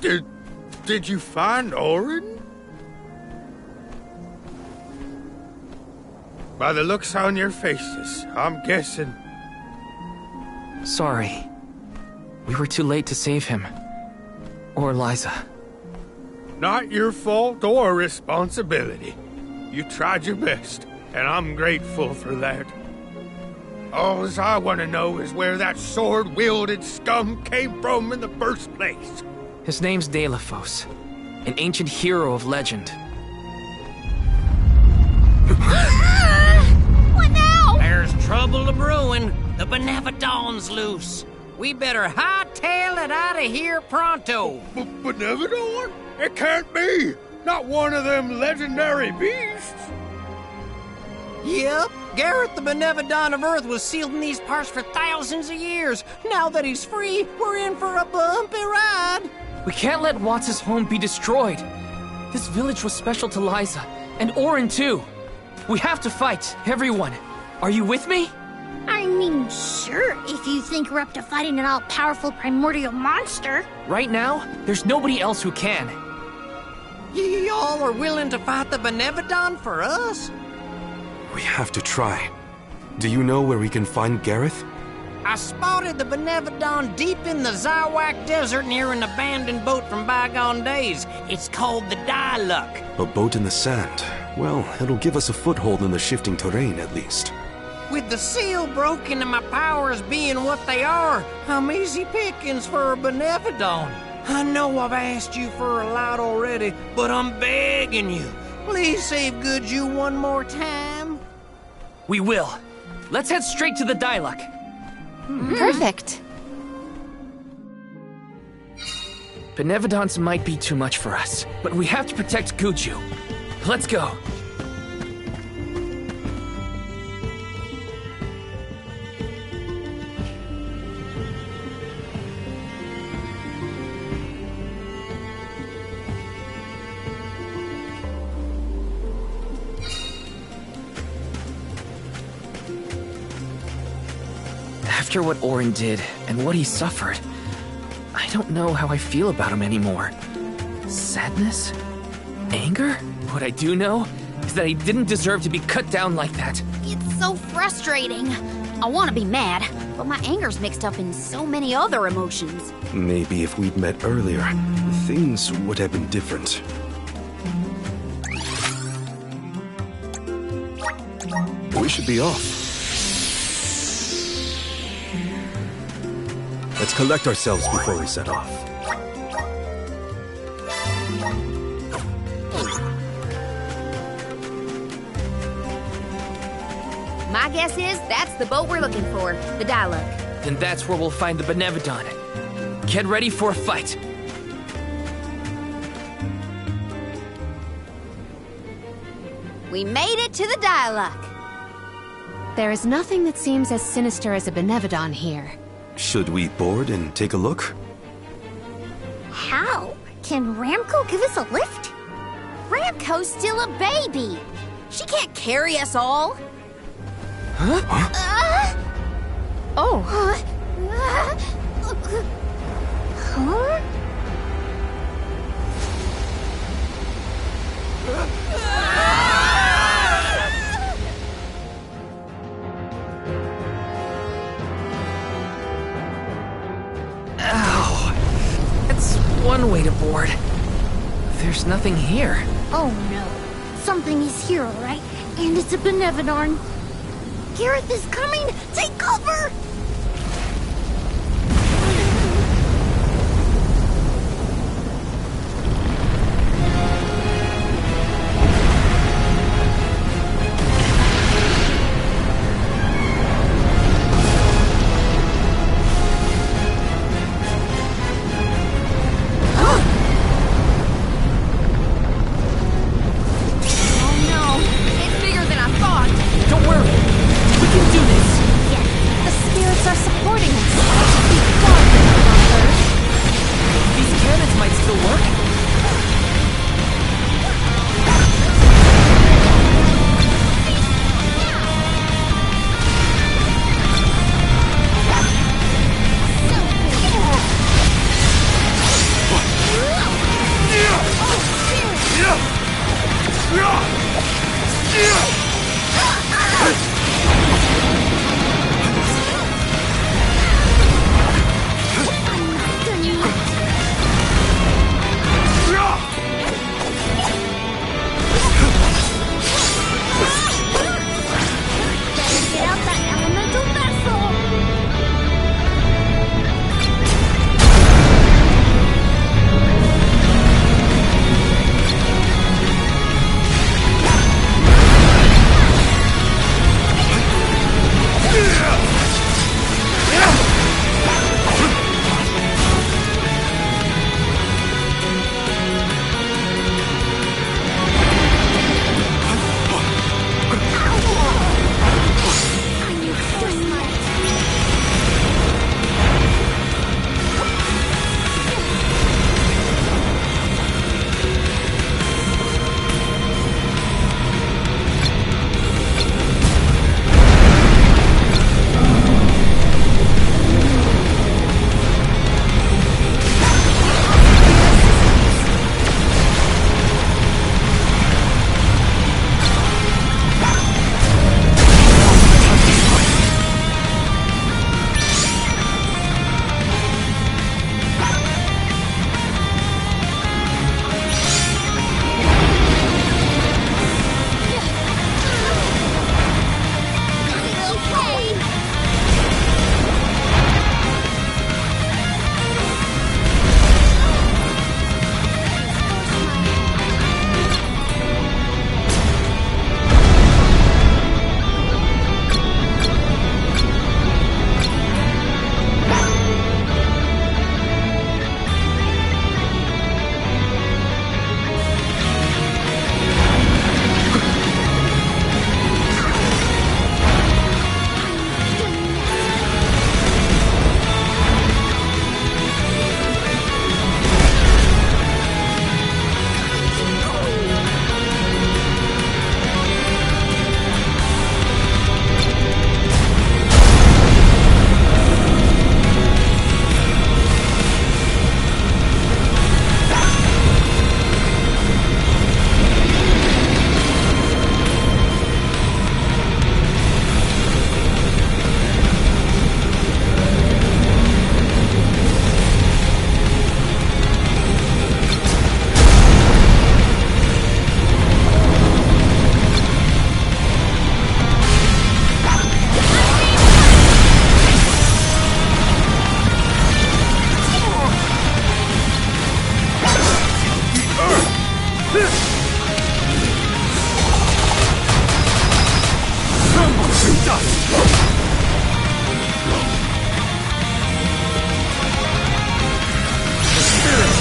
Did you find Orin? By the looks on your faces, I'm guessing. Sorry. We were too late to save him. Or Liza. Not your fault or responsibility. You tried your best, and I'm grateful for that. All I want to know is where that sword-wielded scum came from in the first place. His name's Delafos, an ancient hero of legend. What now? There's trouble a-brewing. The Benevodoner's loose. We better hightail it out of here pronto. Benevodoner? It can't be! Not one of them legendary beasts! Yep, Gareth the Benevodoner of Earth was sealed in these parts for thousands of years. Now that he's free, we're in for a bumpy ride. We can't let Watts' home be destroyed. This village was special to Liza, and Orin too. We have to fight, everyone. Are you with me? I mean, sure, if you think we're up to fighting an all-powerful primordial monster. Right now, there's nobody else who can. Y'all are willing to fight the Benevodoner for us? We have to try. Do you know where we can find Gareth? I spotted the Benevodoner deep in the Zawak Desert near an abandoned boat from bygone days. It's called the Diluc. A boat in the sand. Well, it'll give us a foothold in the shifting terrain, at least. With the seal broken and my powers being what they are, I'm easy pickings for a Benevodoner. I know I've asked you for a lot already, but I'm begging you. Please save Goodju one more time. We will. Let's head straight to the Diluc. Perfect. Benevodons might be too much for us, but we have to protect Goodju. Let's go. After what Orin did and what he suffered, I don't know how I feel about him anymore. Sadness? Anger? What I do know is that he didn't deserve to be cut down like that. It's so frustrating. I want to be mad, but my anger's mixed up in so many other emotions. Maybe if we'd met earlier, things would have been different. We should be off. Let's collect ourselves before we set off. My guess is that's the boat we're looking for, the Diluc. Then that's where we'll find the Benevodoner. Get ready for a fight. We made it to the Diluc. There is nothing that seems as sinister as a Benevodoner here. Should we board and take a look? How? Can Ramco give us a lift? Ramco's still a baby. She can't carry us all. Huh? Oh. Huh? Ow. That's one way to board. There's nothing here. Oh no. Something is here, all right? And it's a Benevodoner. Gareth is coming! Take cover! Skill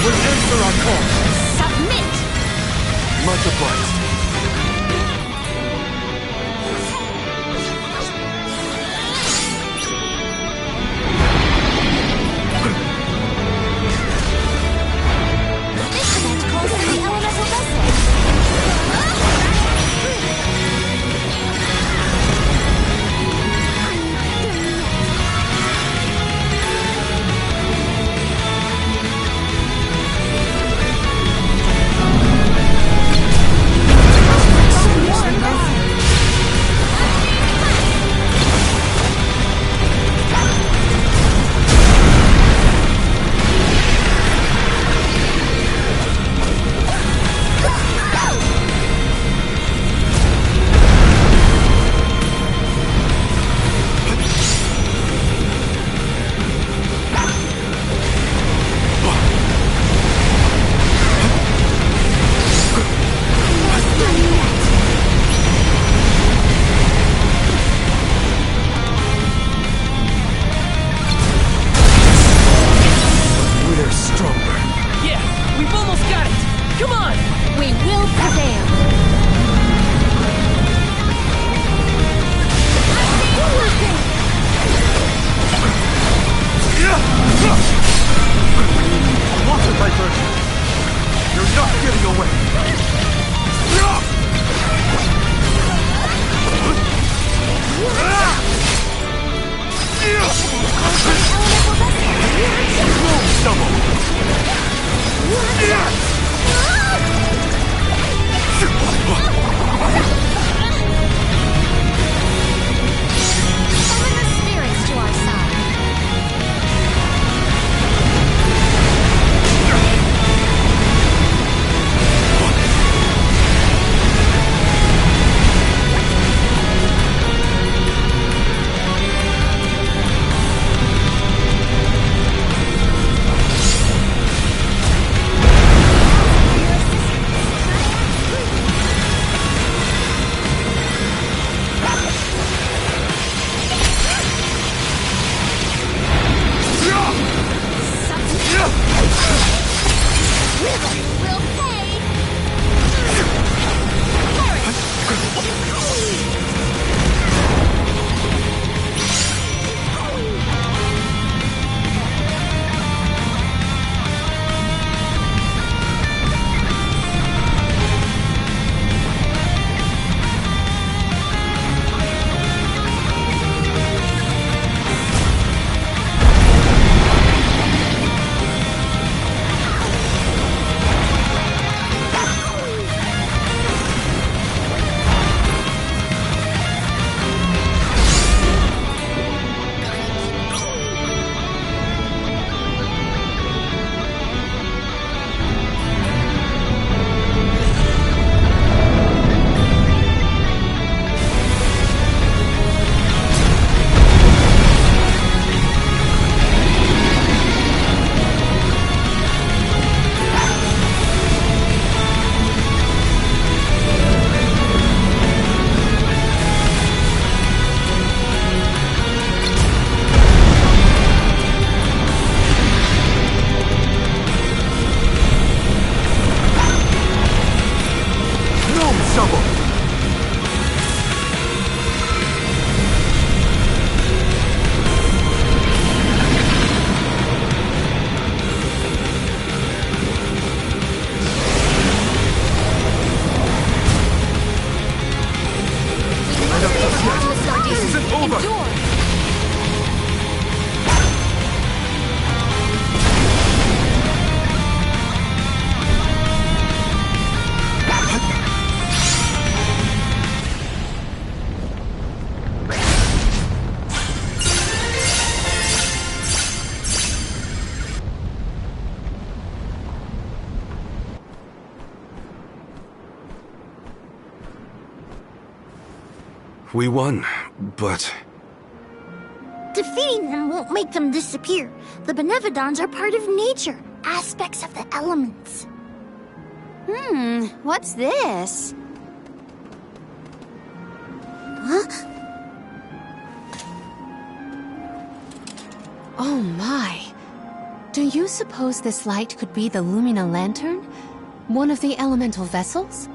will answer our call. Submit! Much obliged. This event calls for the elemental vessel. We won, but... Defeating them won't make them disappear. The Benevodons are part of nature, aspects of the elements. What's this? Huh? Oh my. Do you suppose this light could be the Lumina Lantern? One of the elemental vessels?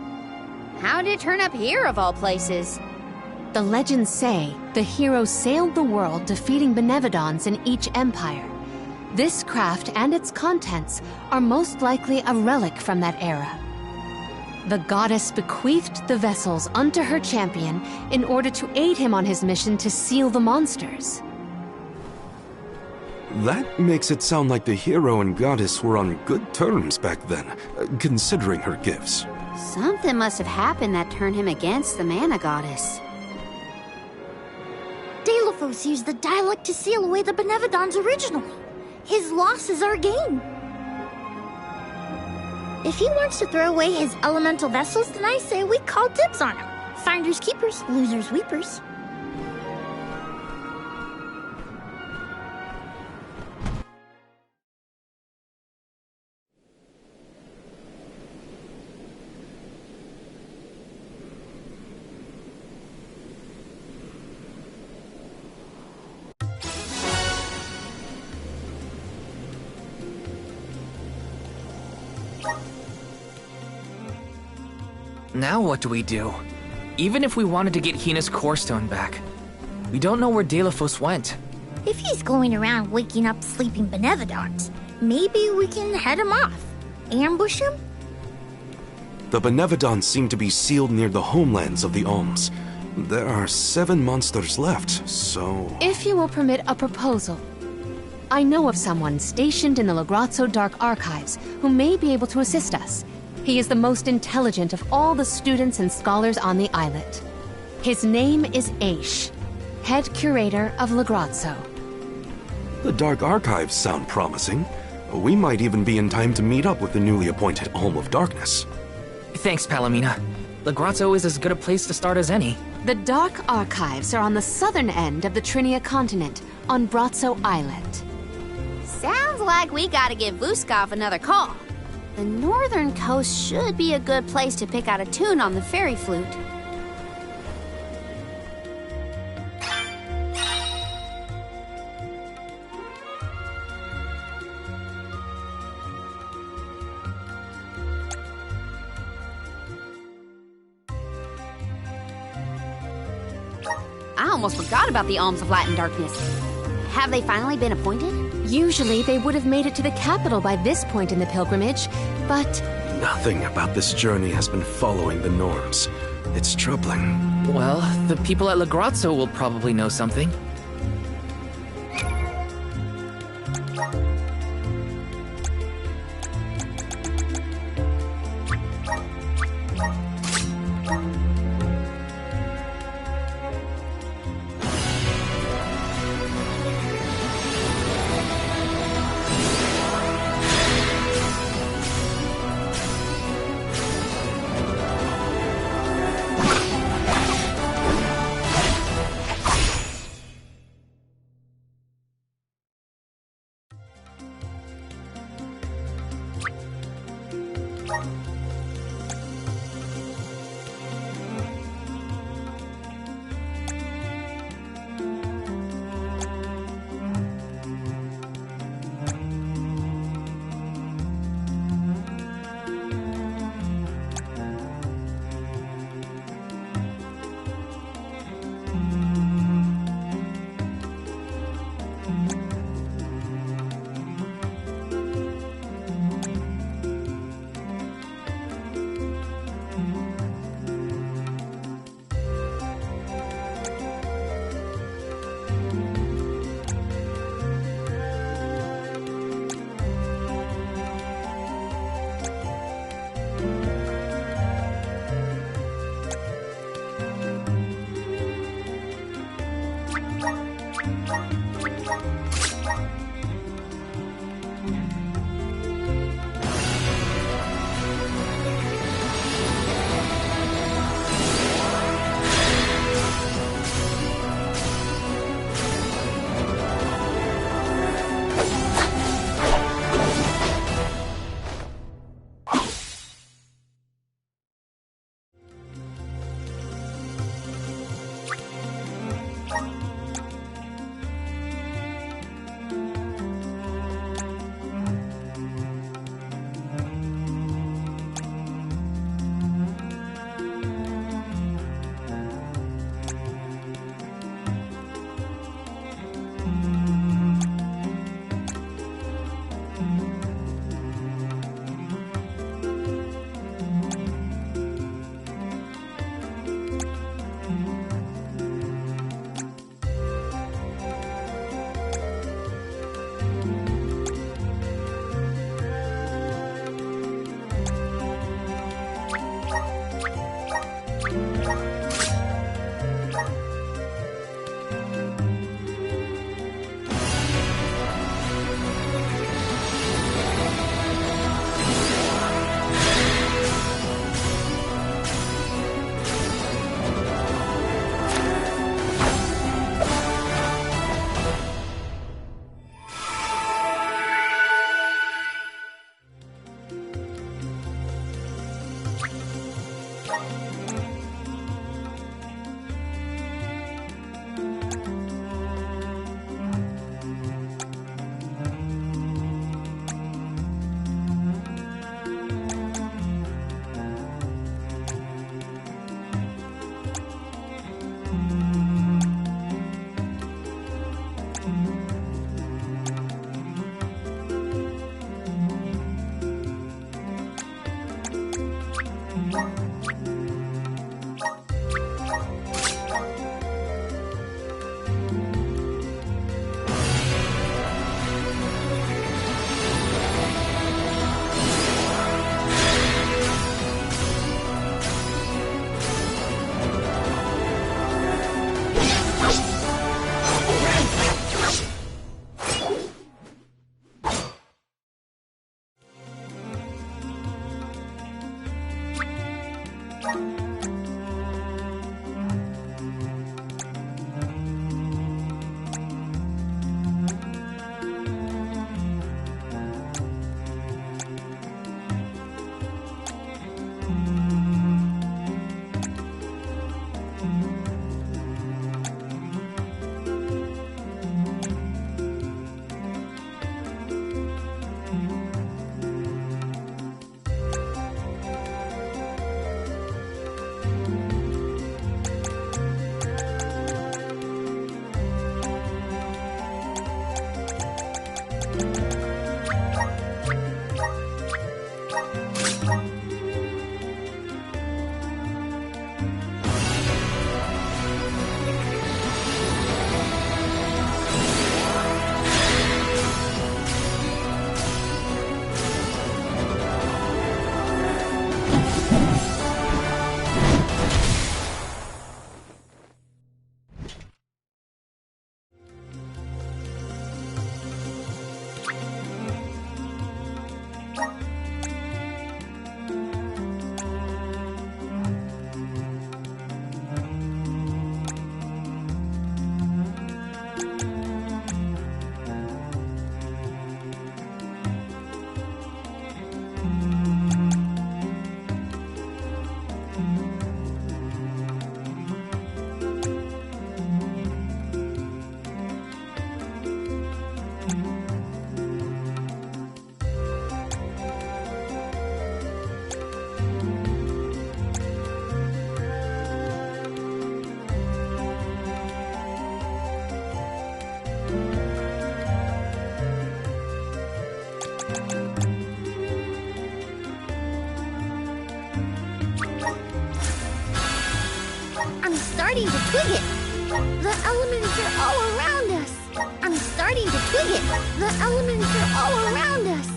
How'd it turn up here, of all places? The legends say the hero sailed the world defeating Benevodons in each empire. This craft and its contents are most likely a relic from that era. The goddess bequeathed the vessels unto her champion in order to aid him on his mission to seal the monsters. That makes it sound like the hero and goddess were on good terms back then, considering her gifts. Something must have happened that turned him against the Mana Goddess. Delophos used the dialect to seal away the Benevodon's original. His loss is our gain. If he wants to throw away his elemental vessels, then I say we call dibs on him. Finders keepers, losers weepers. Now what do we do? Even if we wanted to get Hina's core stone back, we don't know where Delophos went. If he's going around waking up sleeping Benevodons, maybe we can head him off. Ambush him? The Benevodons seem to be sealed near the homelands of the Alms. There are 7 monsters left, so... If you will permit a proposal. I know of someone stationed in the Lagrazzo Dark Archives who may be able to assist us. He is the most intelligent of all the students and scholars on the islet. His name is Aish, head curator of Lagrazzo. The Dark Archives sound promising. We might even be in time to meet up with the newly appointed Alm of Darkness. Thanks, Palomina. Lagrazzo is as good a place to start as any. The Dark Archives are on the southern end of the Trinia continent, on Brazzo Islet. Sounds like we gotta give Vuskov another call. The northern coast should be a good place to pick out a tune on the fairy flute. I almost forgot about the Alms of Light and Darkness. Have they finally been appointed? Usually they would have made it to the capital by this point in the pilgrimage, but... Nothing about this journey has been following the norms. It's troubling. Well, the people at Lagrazzo will probably know something. starting to twig it. The elements are all around us. I'm starting to twig it. The elements are all around us.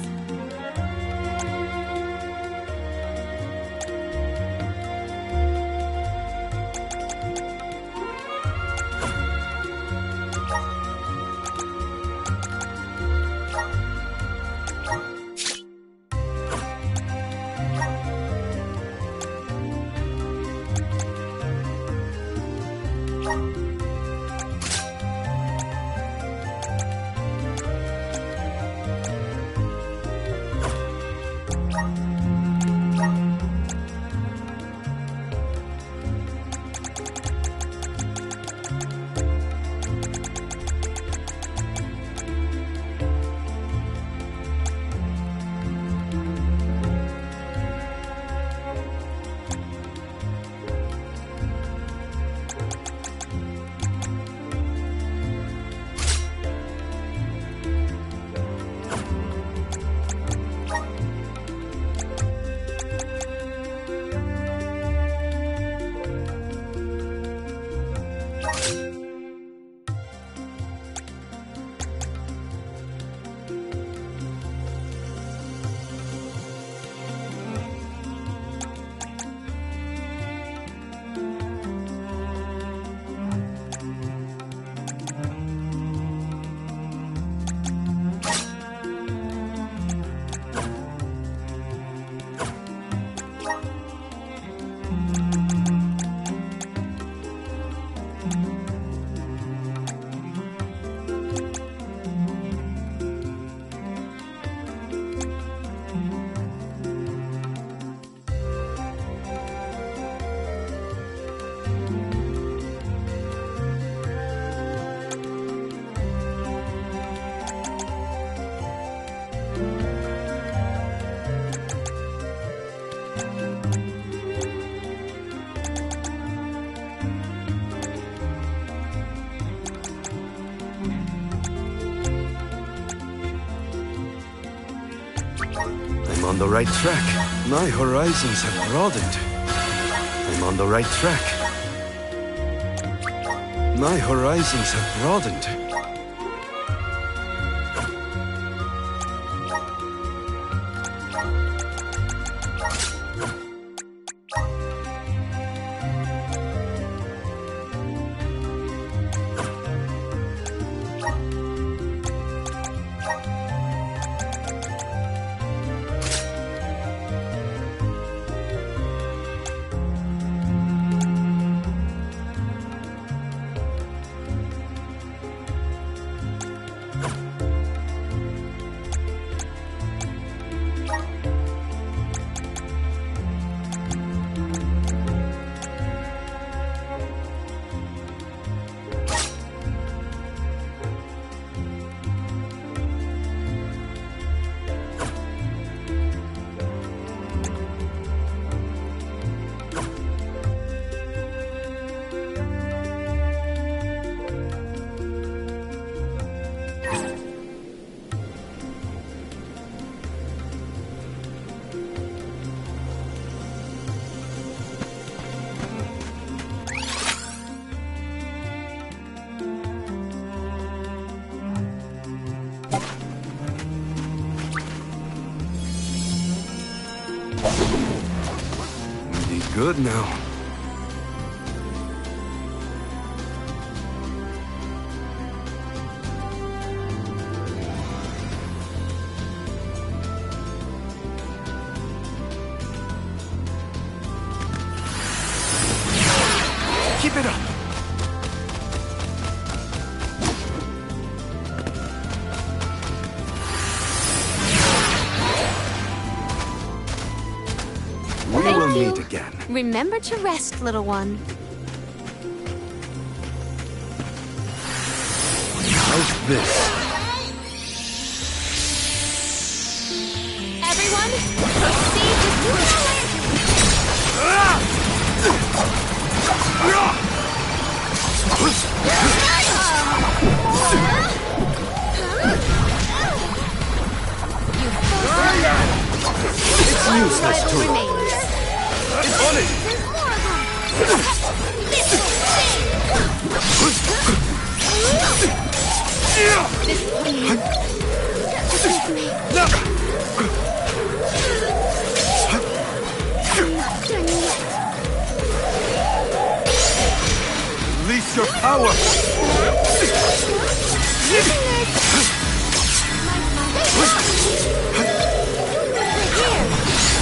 I'm on the right track. My horizons have broadened. I'm on the right track. My horizons have broadened. good now. Keep it up. We will Thank you. meet again. Remember to rest, little one. How's this? Everyone, proceed with your It's useless to It's on it! Release your power!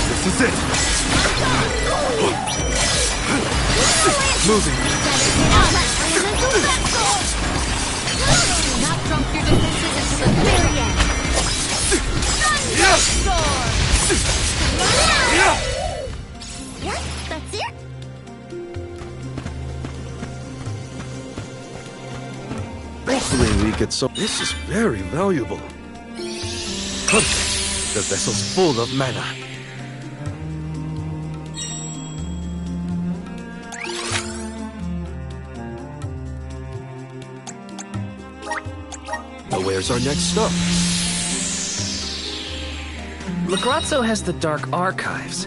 This is it! Moving! Not drunk your defenses until the very end. What? That's it? Hopefully we get some... This is very valuable. Hunt! The vessel's full of mana. Now where's our next stop? Lagrazzo has the Dark Archives,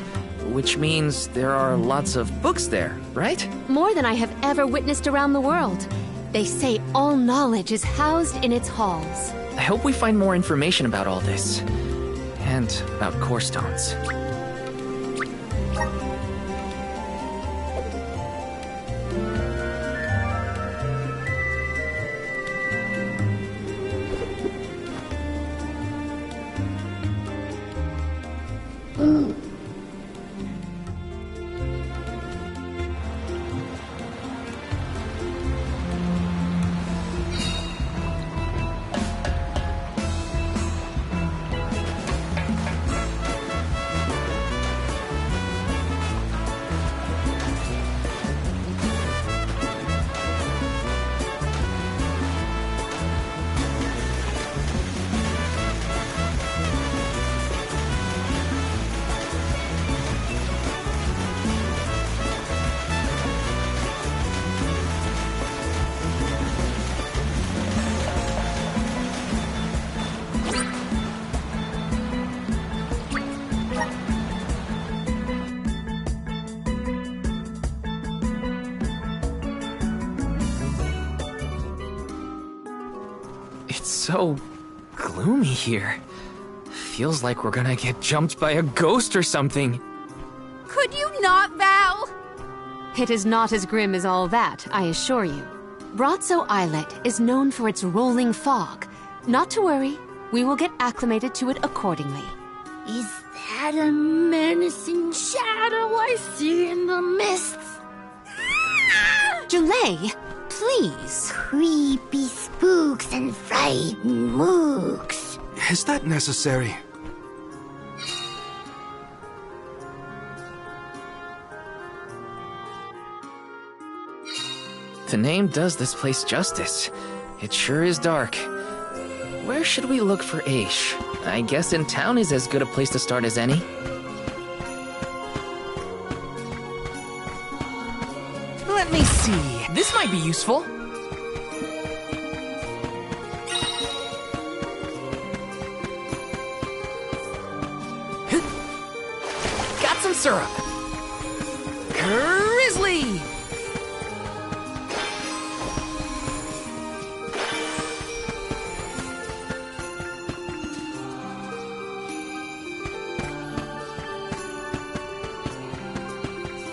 which means there are lots of books there, right? More than I have ever witnessed around the world. They say all knowledge is housed in its halls. I hope we find more information about all this. And about core stones. It's so gloomy here. Feels like we're gonna get jumped by a ghost or something. Could you not, Val? It is not as grim as all that, I assure you. Brazzo Islet is known for its rolling fog. Not to worry, we will get acclimated to it accordingly. Is that a menacing shadow I see in the mists? Julay, please. Creepy spooks and frightened mooks. Is that necessary? The name does this place justice. It sure is dark. Where should we look for Aish? I guess in town is as good a place to start as any. Let me see. This might be useful. Got some syrup. Grizzly!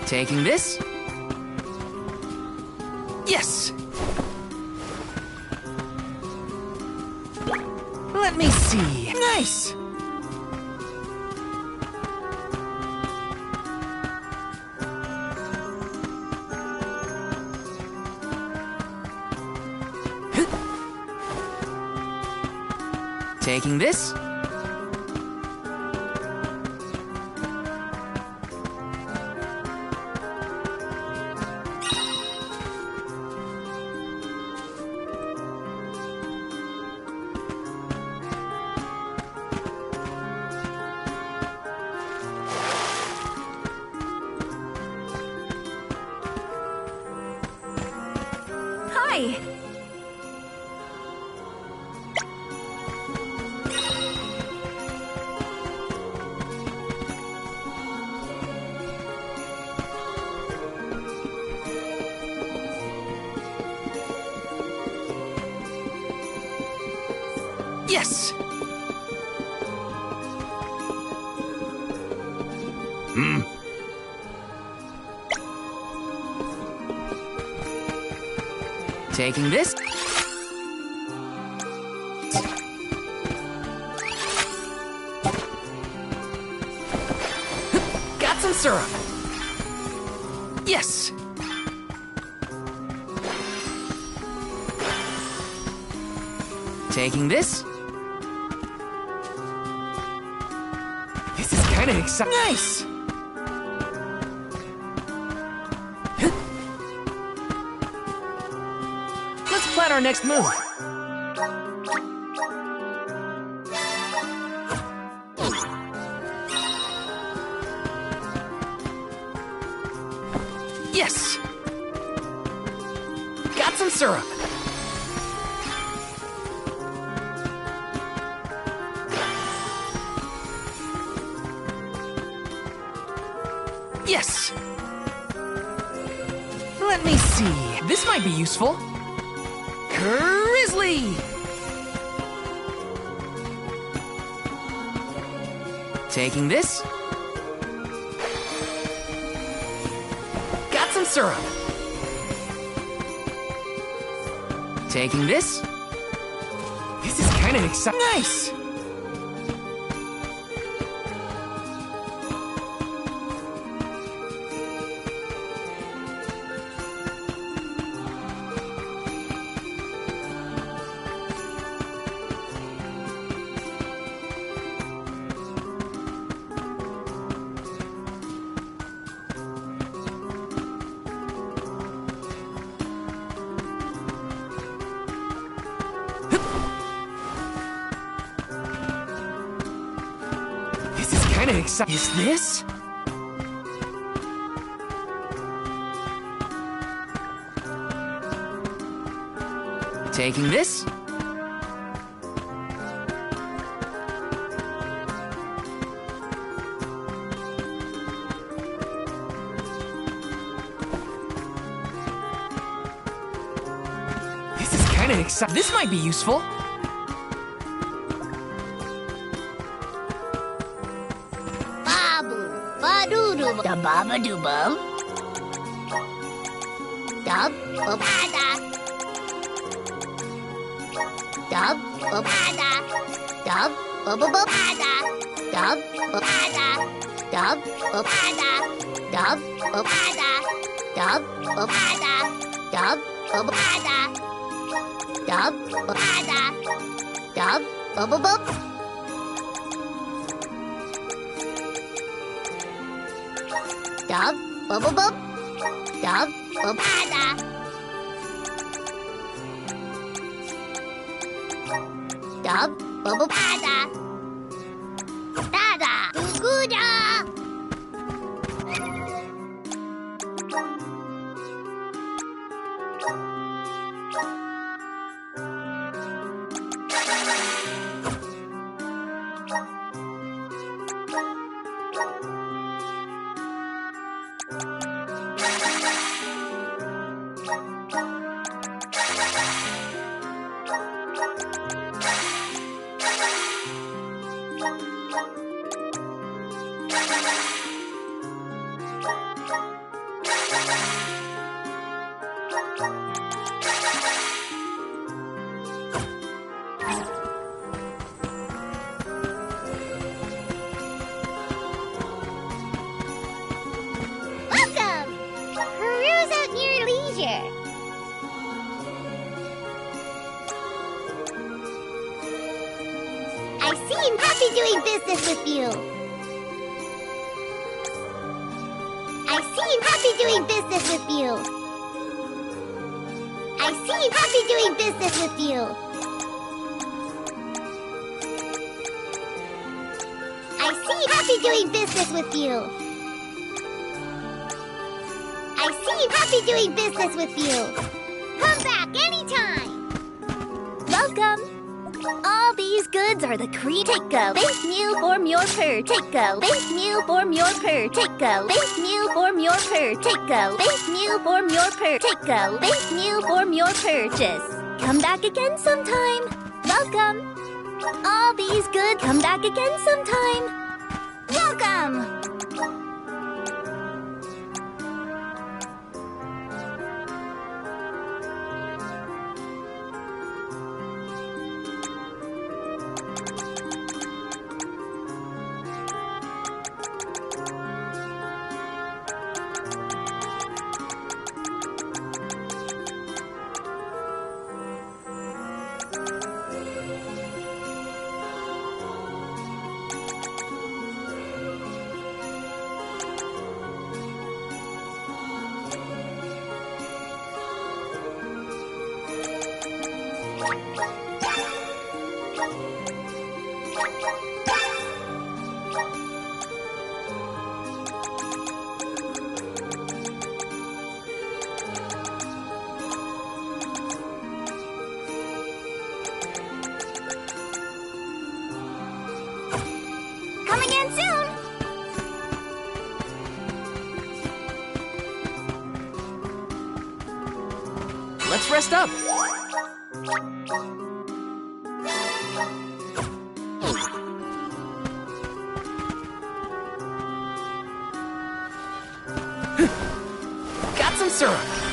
Taking this? Yes! Let me see. Nice! Taking this? Hi! Yes! Taking this? Got some syrup! Yes! Taking this? This is kinda exciting. Nice! Let's plan our next move. Yes! Got some syrup. Yes! Let me see. This might be useful. Grizzly! Taking this? Got some syrup. Taking this? This is kind of exciting. Nice! Is this? Taking this? This is kind of exciting. This might be useful. Da baba do bum. Dub opada. Dub opada. Dub opada. Dub opada. Dub opada. Dub opada. Dub opada. Dub opada. Dub opada. Dub opada. Dub, bubble bub, dub, opada. Dub, bubble pada. Dada, guda. doing business with you. I seem happy doing business with you. I seem happy doing business with you. I seem happy doing business with you. I seem happy doing business with you. Come back anytime. Welcome. All these goods are the cream. Take go. Base meal form your per. Take go. Base meal form your per. Take go. Base meal form your per. Take go. Base meal form your per. Take go. Base meal form your purchase. Come back again sometime. Welcome. All these goods. Come back again sometime. Welcome. Let's rest up. Got some syrup.